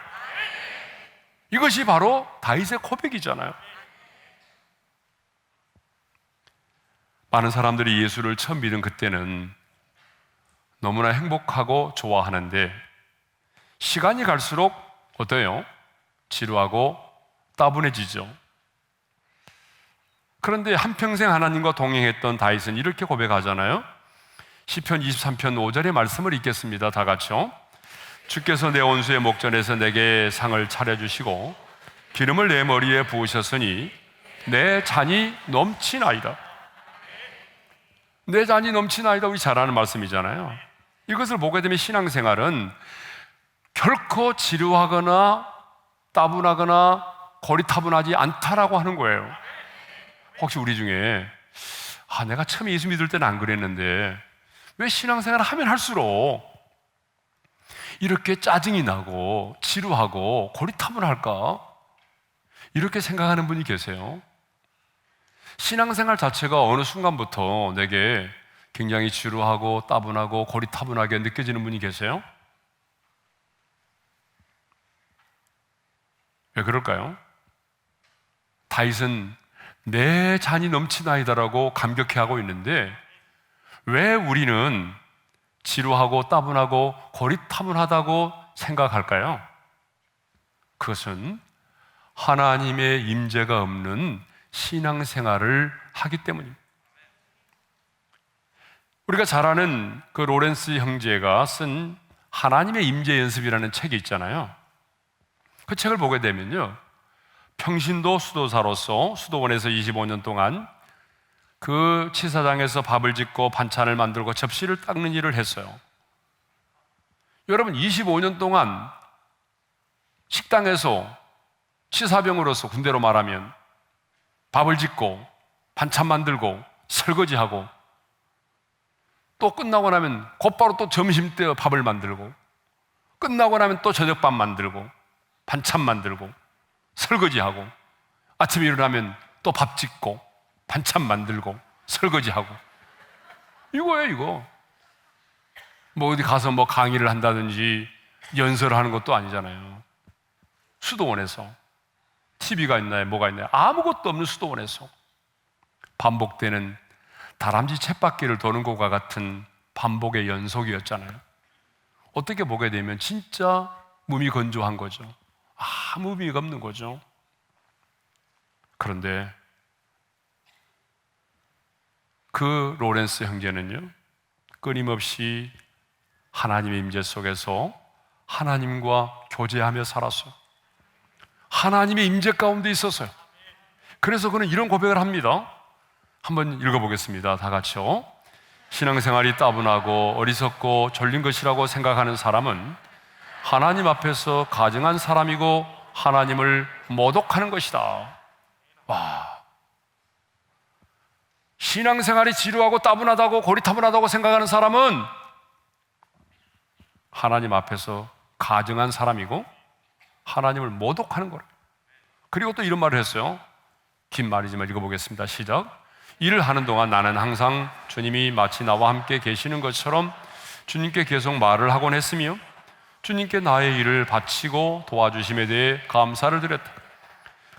이것이 바로 다윗의 고백이잖아요. 많은 사람들이 예수를 처음 믿은 그때는 너무나 행복하고 좋아하는데 시간이 갈수록 어때요? 지루하고 따분해지죠. 그런데 한평생 하나님과 동행했던 다윗은 이렇게 고백하잖아요. 시편 23편 5절의 말씀을 읽겠습니다. 다 같이요. 주께서 내 원수의 목전에서 내게 상을 차려주시고 기름을 내 머리에 부으셨으니 내 잔이 넘치나이다. 내 잔이 넘치나이다, 우리 잘 아는 말씀이잖아요. 이것을 보게 되면 신앙생활은 결코 지루하거나 따분하거나 고리타분하지 않다라고 하는 거예요. 혹시 우리 중에 내가 처음에 예수 믿을 때는 안 그랬는데 왜 신앙생활을 하면 할수록 이렇게 짜증이 나고 지루하고 고리타분할까? 이렇게 생각하는 분이 계세요. 신앙생활 자체가 어느 순간부터 내게 굉장히 지루하고 따분하고 고리타분하게 느껴지는 분이 계세요? 왜 그럴까요? 다윗은 내 잔이 넘치나이다라고 감격해하고 있는데 왜 우리는 지루하고 따분하고 고리타분하다고 생각할까요? 그것은 하나님의 임재가 없는 신앙생활을 하기 때문입니다. 우리가 잘 아는 그 로렌스 형제가 쓴 하나님의 임재 연습이라는 책이 있잖아요. 그 책을 보게 되면요, 평신도 수도사로서 수도원에서 25년 동안 그 치사장에서 밥을 짓고 반찬을 만들고 접시를 닦는 일을 했어요. 여러분, 25년 동안 식당에서 치사병으로서, 군대로 말하면 밥을 짓고 반찬 만들고 설거지하고 또 끝나고 나면 곧바로 또 점심때 밥을 만들고 끝나고 나면 또 저녁밥 만들고 반찬 만들고 설거지하고 아침에 일어나면 또 밥 짓고 반찬 만들고 설거지하고 이거예요, 이거. 뭐 어디 가서 뭐 강의를 한다든지 연설을 하는 것도 아니잖아요. 수도원에서 TV가 있나요? 뭐가 있나요? 아무것도 없는 수도원에서 반복되는 다람쥐 쳇바퀴를 도는 것과 같은 반복의 연속이었잖아요. 어떻게 보게 되면 진짜 무미건조한 거죠. 아무 의미가 없는 거죠. 그런데 그 로렌스 형제는요, 끊임없이 하나님의 임재 속에서 하나님과 교제하며 살았어요. 하나님의 임재 가운데 있었어요. 그래서 그는 이런 고백을 합니다. 한번 읽어보겠습니다. 다 같이요. 신앙생활이 따분하고 어리석고 졸린 것이라고 생각하는 사람은 하나님 앞에서 가증한 사람이고 하나님을 모독하는 것이다. 와, 신앙생활이 지루하고 따분하다고 고리타분하다고 생각하는 사람은 하나님 앞에서 가증한 사람이고 하나님을 모독하는 거예요. 그리고 또 이런 말을 했어요. 긴 말이지만 읽어보겠습니다. 시작. 일을 하는 동안 나는 항상 주님이 마치 나와 함께 계시는 것처럼 주님께 계속 말을 하곤 했으며 주님께 나의 일을 바치고 도와주심에 대해 감사를 드렸다.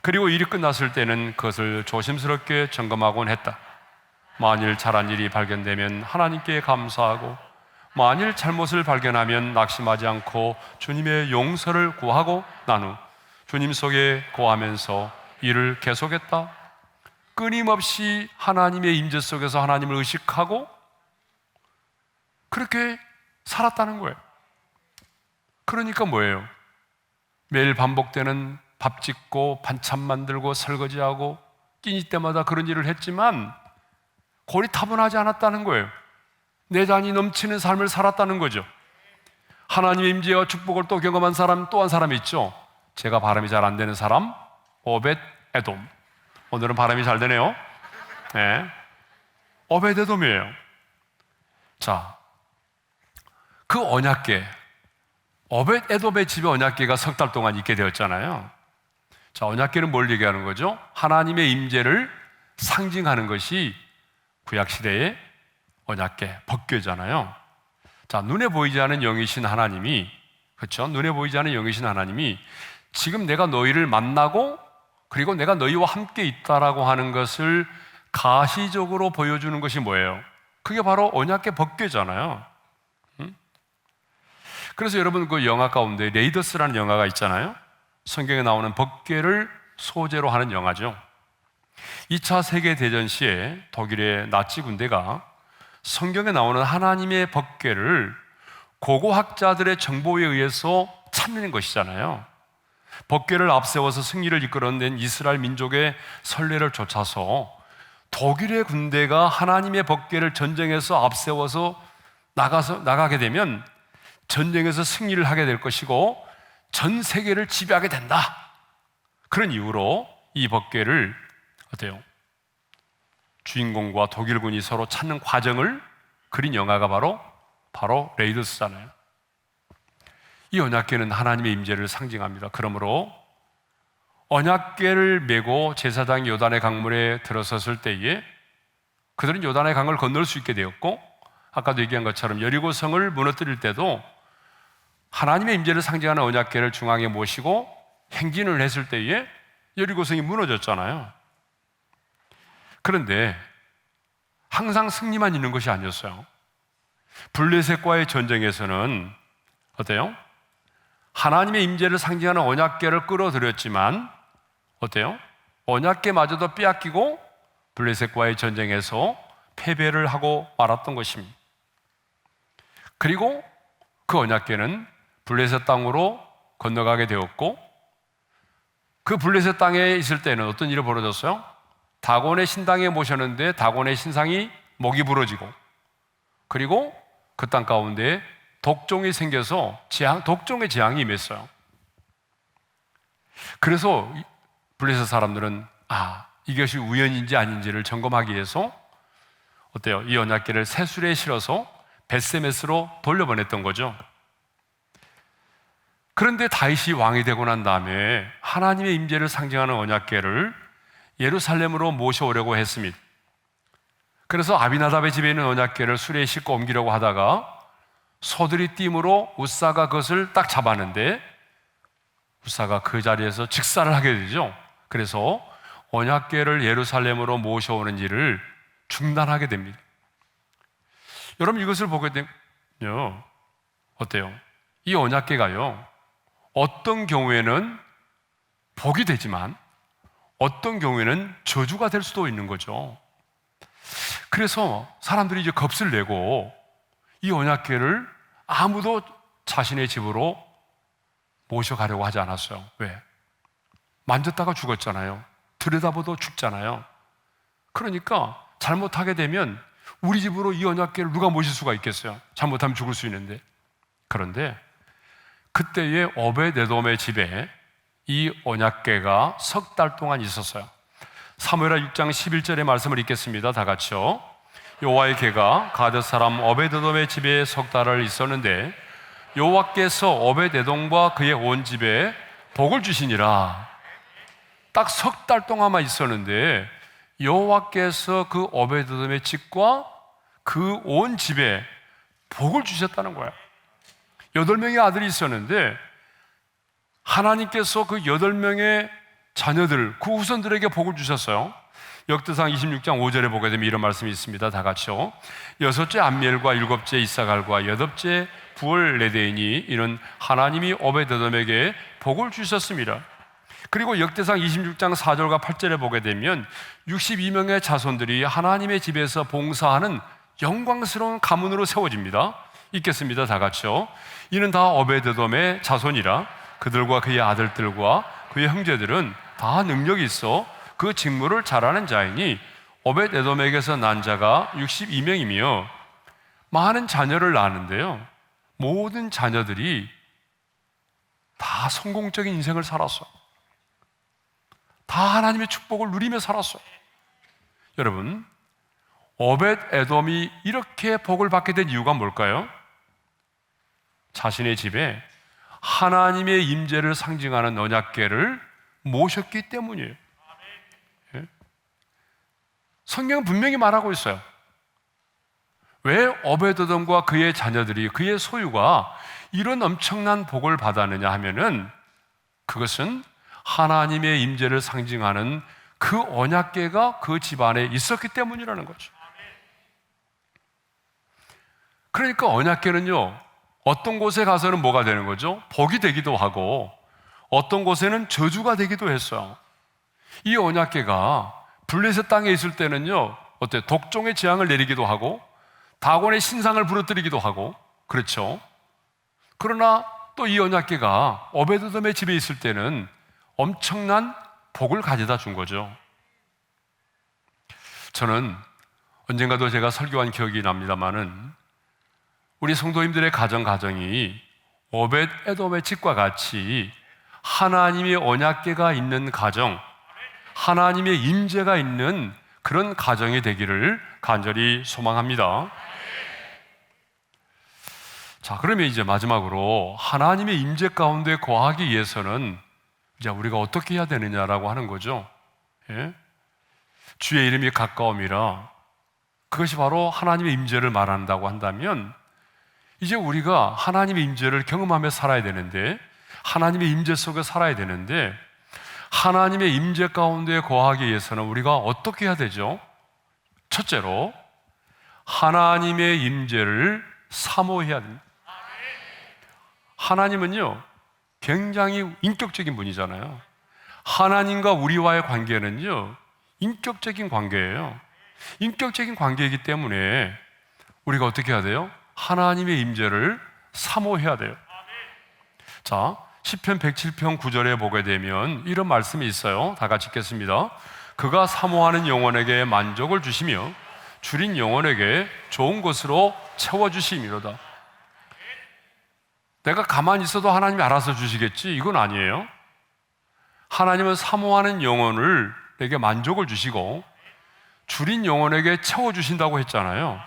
그리고 일이 끝났을 때는 그것을 조심스럽게 점검하곤 했다. 만일 잘한 일이 발견되면 하나님께 감사하고 만일 잘못을 발견하면 낙심하지 않고 주님의 용서를 구하고 난 후 주님 속에 거하면서 일을 계속했다. 끊임없이 하나님의 임재 속에서 하나님을 의식하고 그렇게 살았다는 거예요. 그러니까 뭐예요? 매일 반복되는 밥 짓고 반찬 만들고 설거지하고 끼니 때마다 그런 일을 했지만 고리타분하지 않았다는 거예요. 내단이 넘치는 삶을 살았다는 거죠. 하나님의 임재와 축복을 또 경험한 사람 또 한 사람이 있죠. 제가 발음이 잘 안 되는 사람, 오벳 에돔. 오늘은 발음이 잘 되네요. 네. 오벳 에돔이에요. 자, 그 언약궤, 오벳 에돔의 집에 언약궤가 석 달 동안 있게 되었잖아요. 자, 언약궤는 뭘 얘기하는 거죠? 하나님의 임재를 상징하는 것이 구약시대의 언약궤, 법궤잖아요. 자, 눈에 보이지 않은 영이신 하나님이, 그렇죠? 눈에 보이지 않은 영이신 하나님이 지금 내가 너희를 만나고 그리고 내가 너희와 함께 있다라고 하는 것을 가시적으로 보여주는 것이 뭐예요? 그게 바로 언약궤 법궤잖아요. 그래서 여러분 그 영화 가운데 레이더스라는 영화가 있잖아요. 성경에 나오는 법궤를 소재로 하는 영화죠. 2차 세계대전 시에 독일의 나치 군대가 성경에 나오는 하나님의 법궤를 고고학자들의 정보에 의해서 찾는 것이잖아요. 법궤를 앞세워서 승리를 이끌어낸 이스라엘 민족의 선례를 쫓아서 독일의 군대가 하나님의 법궤를 전쟁에서 앞세워서 나가게 되면 전쟁에서 승리를 하게 될 것이고 전 세계를 지배하게 된다. 그런 이유로 이 법궤를 어때요? 주인공과 독일군이 서로 찾는 과정을 그린 영화가 바로 레이더스잖아요. 이 언약궤는 하나님의 임재를 상징합니다. 그러므로 언약궤를 메고 제사장이 요단의 강물에 들어섰을 때에 그들은 요단의 강을 건널 수 있게 되었고, 아까도 얘기한 것처럼 여리고성을 무너뜨릴 때도 하나님의 임재를 상징하는 언약궤를 중앙에 모시고 행진을 했을 때에 여리고성이 무너졌잖아요. 그런데 항상 승리만 있는 것이 아니었어요. 블레셋과의 전쟁에서는 어때요? 하나님의 임재를 상징하는 언약궤를 끌어들였지만 어때요? 언약궤마저도 빼앗기고 블레셋과의 전쟁에서 패배를 하고 말았던 것입니다. 그리고 그 언약궤는 블레셋 땅으로 건너가게 되었고, 그 블레셋 땅에 있을 때는 어떤 일이 벌어졌어요? 다곤의 신당에 모셨는데 다곤의 신상이 목이 부러지고, 그리고 그 땅 가운데 독종이 생겨서 독종의 재앙이 임했어요. 그래서 블레셋 사람들은 이것이 우연인지 아닌지를 점검하기 위해서 어때요? 이 언약궤를 새술에 실어서 벳세메스로 돌려보냈던 거죠. 그런데 다윗이 왕이 되고 난 다음에 하나님의 임재를 상징하는 언약궤를 예루살렘으로 모셔오려고 했습니다. 그래서 아비나답의 집에 있는 언약궤를 수레에 싣고 옮기려고 하다가 소들이 띠므로 웃사가 그것을 딱 잡았는데 웃사가 그 자리에서 직사를 하게 되죠. 그래서 언약궤를 예루살렘으로 모셔오는 일을 중단하게 됩니다. 여러분 이것을 보게 되면요, 어때요? 이 언약궤가요, 어떤 경우에는 복이 되지만 어떤 경우에는 저주가 될 수도 있는 거죠. 그래서 사람들이 이제 겁을 내고 이 언약궤를 아무도 자신의 집으로 모셔가려고 하지 않았어요. 왜? 만졌다가 죽었잖아요. 들여다봐도 죽잖아요. 그러니까 잘못하게 되면 우리 집으로 이 언약궤를 누가 모실 수가 있겠어요? 잘못하면 죽을 수 있는데. 그런데 그때의 오벳에돔의 집에 이 언약궤가 석 달 동안 있었어요. 사무엘하 6장 11절의 말씀을 읽겠습니다. 다 같이요. 여호와의 궤가 가드 사람 오벳에돔의 집에 석 달을 있었는데 여호와께서 오벳에돔과 그의 온 집에 복을 주시니라. 딱 석 달 동안만 있었는데 여호와께서 그 오벳에돔의 집과 그 온 집에 복을 주셨다는 거예요. 8명의 아들이 있었는데 하나님께서 그 8명의 자녀들, 그 후손들에게 복을 주셨어요. 역대상 26장 5절에 보게 되면 이런 말씀이 있습니다. 다 같이요. 6째 암미엘과 7째 이사갈과 8째 부얼레데인이 이는 하나님이 오벳에돔에게 복을 주셨습니다. 그리고 역대상 26장 4절과 8절에 보게 되면 62명의 자손들이 하나님의 집에서 봉사하는 영광스러운 가문으로 세워집니다. 읽겠습니다. 다 같이요. 이는 다 오벳에돔의 자손이라 그들과 그의 아들들과 그의 형제들은 다 능력이 있어 그 직무를 잘하는 자이니 오벳 에돔에게서 난 자가 62명이며 많은 자녀를 낳았는데요, 모든 자녀들이 다 성공적인 인생을 살았어요. 다 하나님의 축복을 누리며 살았어요. 여러분, 오벳 에돔이 이렇게 복을 받게 된 이유가 뭘까요? 자신의 집에 하나님의 임재를 상징하는 언약궤를 모셨기 때문이에요. 예? 성경은 분명히 말하고 있어요. 왜 오벳 에돔과 그의 자녀들이, 그의 소유가 이런 엄청난 복을 받았느냐 하면은, 그것은 하나님의 임재를 상징하는 그 언약궤가 그 집안에 있었기 때문이라는 거죠. 그러니까 언약궤는요, 어떤 곳에 가서는 뭐가 되는 거죠? 복이 되기도 하고 어떤 곳에는 저주가 되기도 했어요. 이 언약궤가 블레셋 땅에 있을 때는요, 독종의 재앙을 내리기도 하고 다곤의 신상을 부러뜨리기도 하고, 그렇죠? 그러나 또 이 언약궤가 오벳 에돔의 집에 있을 때는 엄청난 복을 가져다 준 거죠. 저는 언젠가도 제가 설교한 기억이 납니다마는, 우리 성도님들의 가정이 오벳 에돔의 집과 같이 하나님의 언약궤가 있는 가정, 하나님의 임재가 있는 그런 가정이 되기를 간절히 소망합니다. 자, 그러면 이제 마지막으로 하나님의 임재 가운데 거하기 위해서는 이제 우리가 어떻게 해야 되느냐라고 하는 거죠. 예? 주의 이름이 가까움이라, 그것이 바로 하나님의 임재를 말한다고 한다면, 이제 우리가 하나님의 임재를 경험하며 살아야 되는데, 하나님의 임재 속에 살아야 되는데, 하나님의 임재 가운데 거하기 위해서는 우리가 어떻게 해야 되죠? 첫째로 하나님의 임재를 사모해야 됩니다. 하나님은요, 굉장히 인격적인 분이잖아요. 하나님과 우리와의 관계는요, 인격적인 관계예요. 인격적인 관계이기 때문에 우리가 어떻게 해야 돼요? 하나님의 임재를 사모해야 돼요. 자, 시편 107편 9절에 보게 되면 이런 말씀이 있어요. 다 같이 읽겠습니다. 그가 사모하는 영혼에게 만족을 주시며 줄인 영혼에게 좋은 것으로 채워주심이로다. 내가 가만히 있어도 하나님이 알아서 주시겠지? 이건 아니에요. 하나님은 사모하는 영혼을 내게 만족을 주시고 줄인 영혼에게 채워주신다고 했잖아요.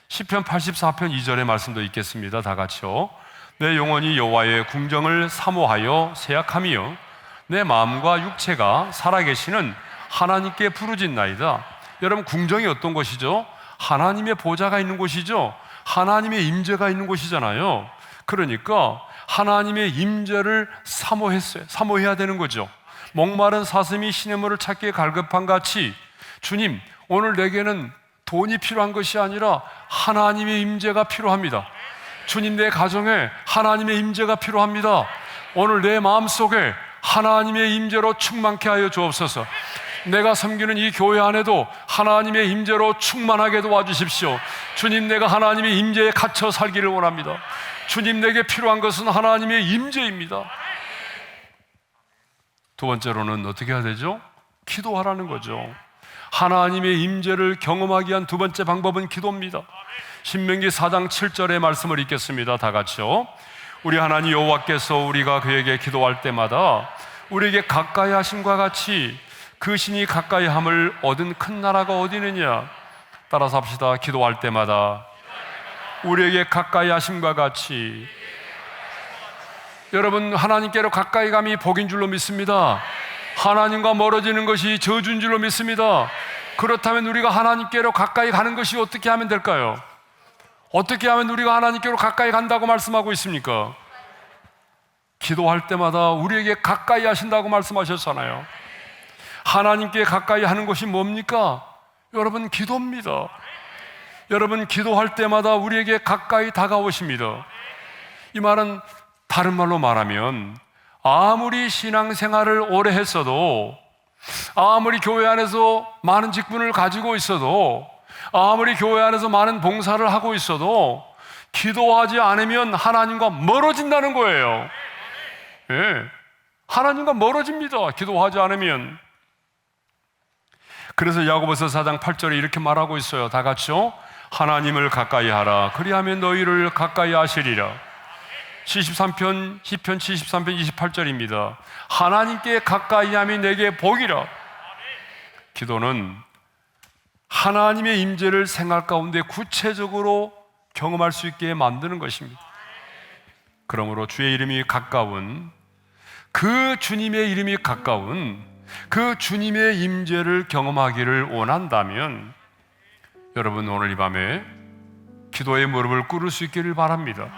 시편 84편 2절의 말씀도 있겠습니다. 다 같이요. 내 영혼이 여호와의 궁정을 사모하여 새약하며 내 마음과 육체가 살아계시는 하나님께 부르짖나이다. 여러분, 궁정이 어떤 것이죠? 하나님의 보좌가 있는 곳이죠. 하나님의 임재가 있는 곳이잖아요. 그러니까 하나님의 임재를 사모해야 되는 거죠. 목마른 사슴이 시냇물을 찾기에 갈급한 같이, 주님, 오늘 내게는 돈이 필요한 것이 아니라 하나님의 임재가 필요합니다. 주님, 내 가정에 하나님의 임재가 필요합니다. 오늘 내 마음속에 하나님의 임재로 충만케 하여 주옵소서. 내가 섬기는 이 교회 안에도 하나님의 임재로 충만하게 도와주십시오. 주님, 내가 하나님의 임재에 갇혀 살기를 원합니다. 주님, 내게 필요한 것은 하나님의 임재입니다. 두 번째로는 어떻게 해야 되죠? 기도하라는 거죠. 하나님의 임재를 경험하기 위한 두 번째 방법은 기도입니다. 신명기 4장 7절의 말씀을 읽겠습니다. 다 같이요. 우리 하나님 여호와께서 우리가 그에게 기도할 때마다 우리에게 가까이 하심과 같이 그 신이 가까이 함을 얻은 큰 나라가 어디 있느냐. 따라서 합시다. 기도할 때마다 우리에게 가까이 하심과 같이. 여러분, 하나님께로 가까이 감이 복인 줄로 믿습니다. 하나님과 멀어지는 것이 저주인 줄로 믿습니다. 그렇다면 우리가 하나님께로 가까이 가는 것이 어떻게 하면 될까요? 어떻게 하면 우리가 하나님께로 가까이 간다고 말씀하고 있습니까? 기도할 때마다 우리에게 가까이 하신다고 말씀하셨잖아요. 하나님께 가까이 하는 것이 뭡니까? 여러분, 기도입니다. 여러분, 기도할 때마다 우리에게 가까이 다가오십니다. 이 말은 다른 말로 말하면, 아무리 신앙생활을 오래 했어도, 아무리 교회 안에서 많은 직분을 가지고 있어도, 아무리 교회 안에서 많은 봉사를 하고 있어도 기도하지 않으면 하나님과 멀어진다는 거예요. 예. 하나님과 멀어집니다. 기도하지 않으면. 그래서 야고보서 4장 8절에 이렇게 말하고 있어요. 다 같이요. 하나님을 가까이 하라. 그리하면 너희를 가까이 하시리라. 73편, 시편 73편 28절입니다. 하나님께 가까이 함이 내게 복이라. 기도는 하나님의 임재를 생활 가운데 구체적으로 경험할 수 있게 만드는 것입니다. 그러므로 주의 이름이 가까운, 그 주님의 이름이 가까운 그 주님의 임재를 경험하기를 원한다면 여러분 오늘 이 밤에 기도의 무릎을 꿇을 수 있기를 바랍니다.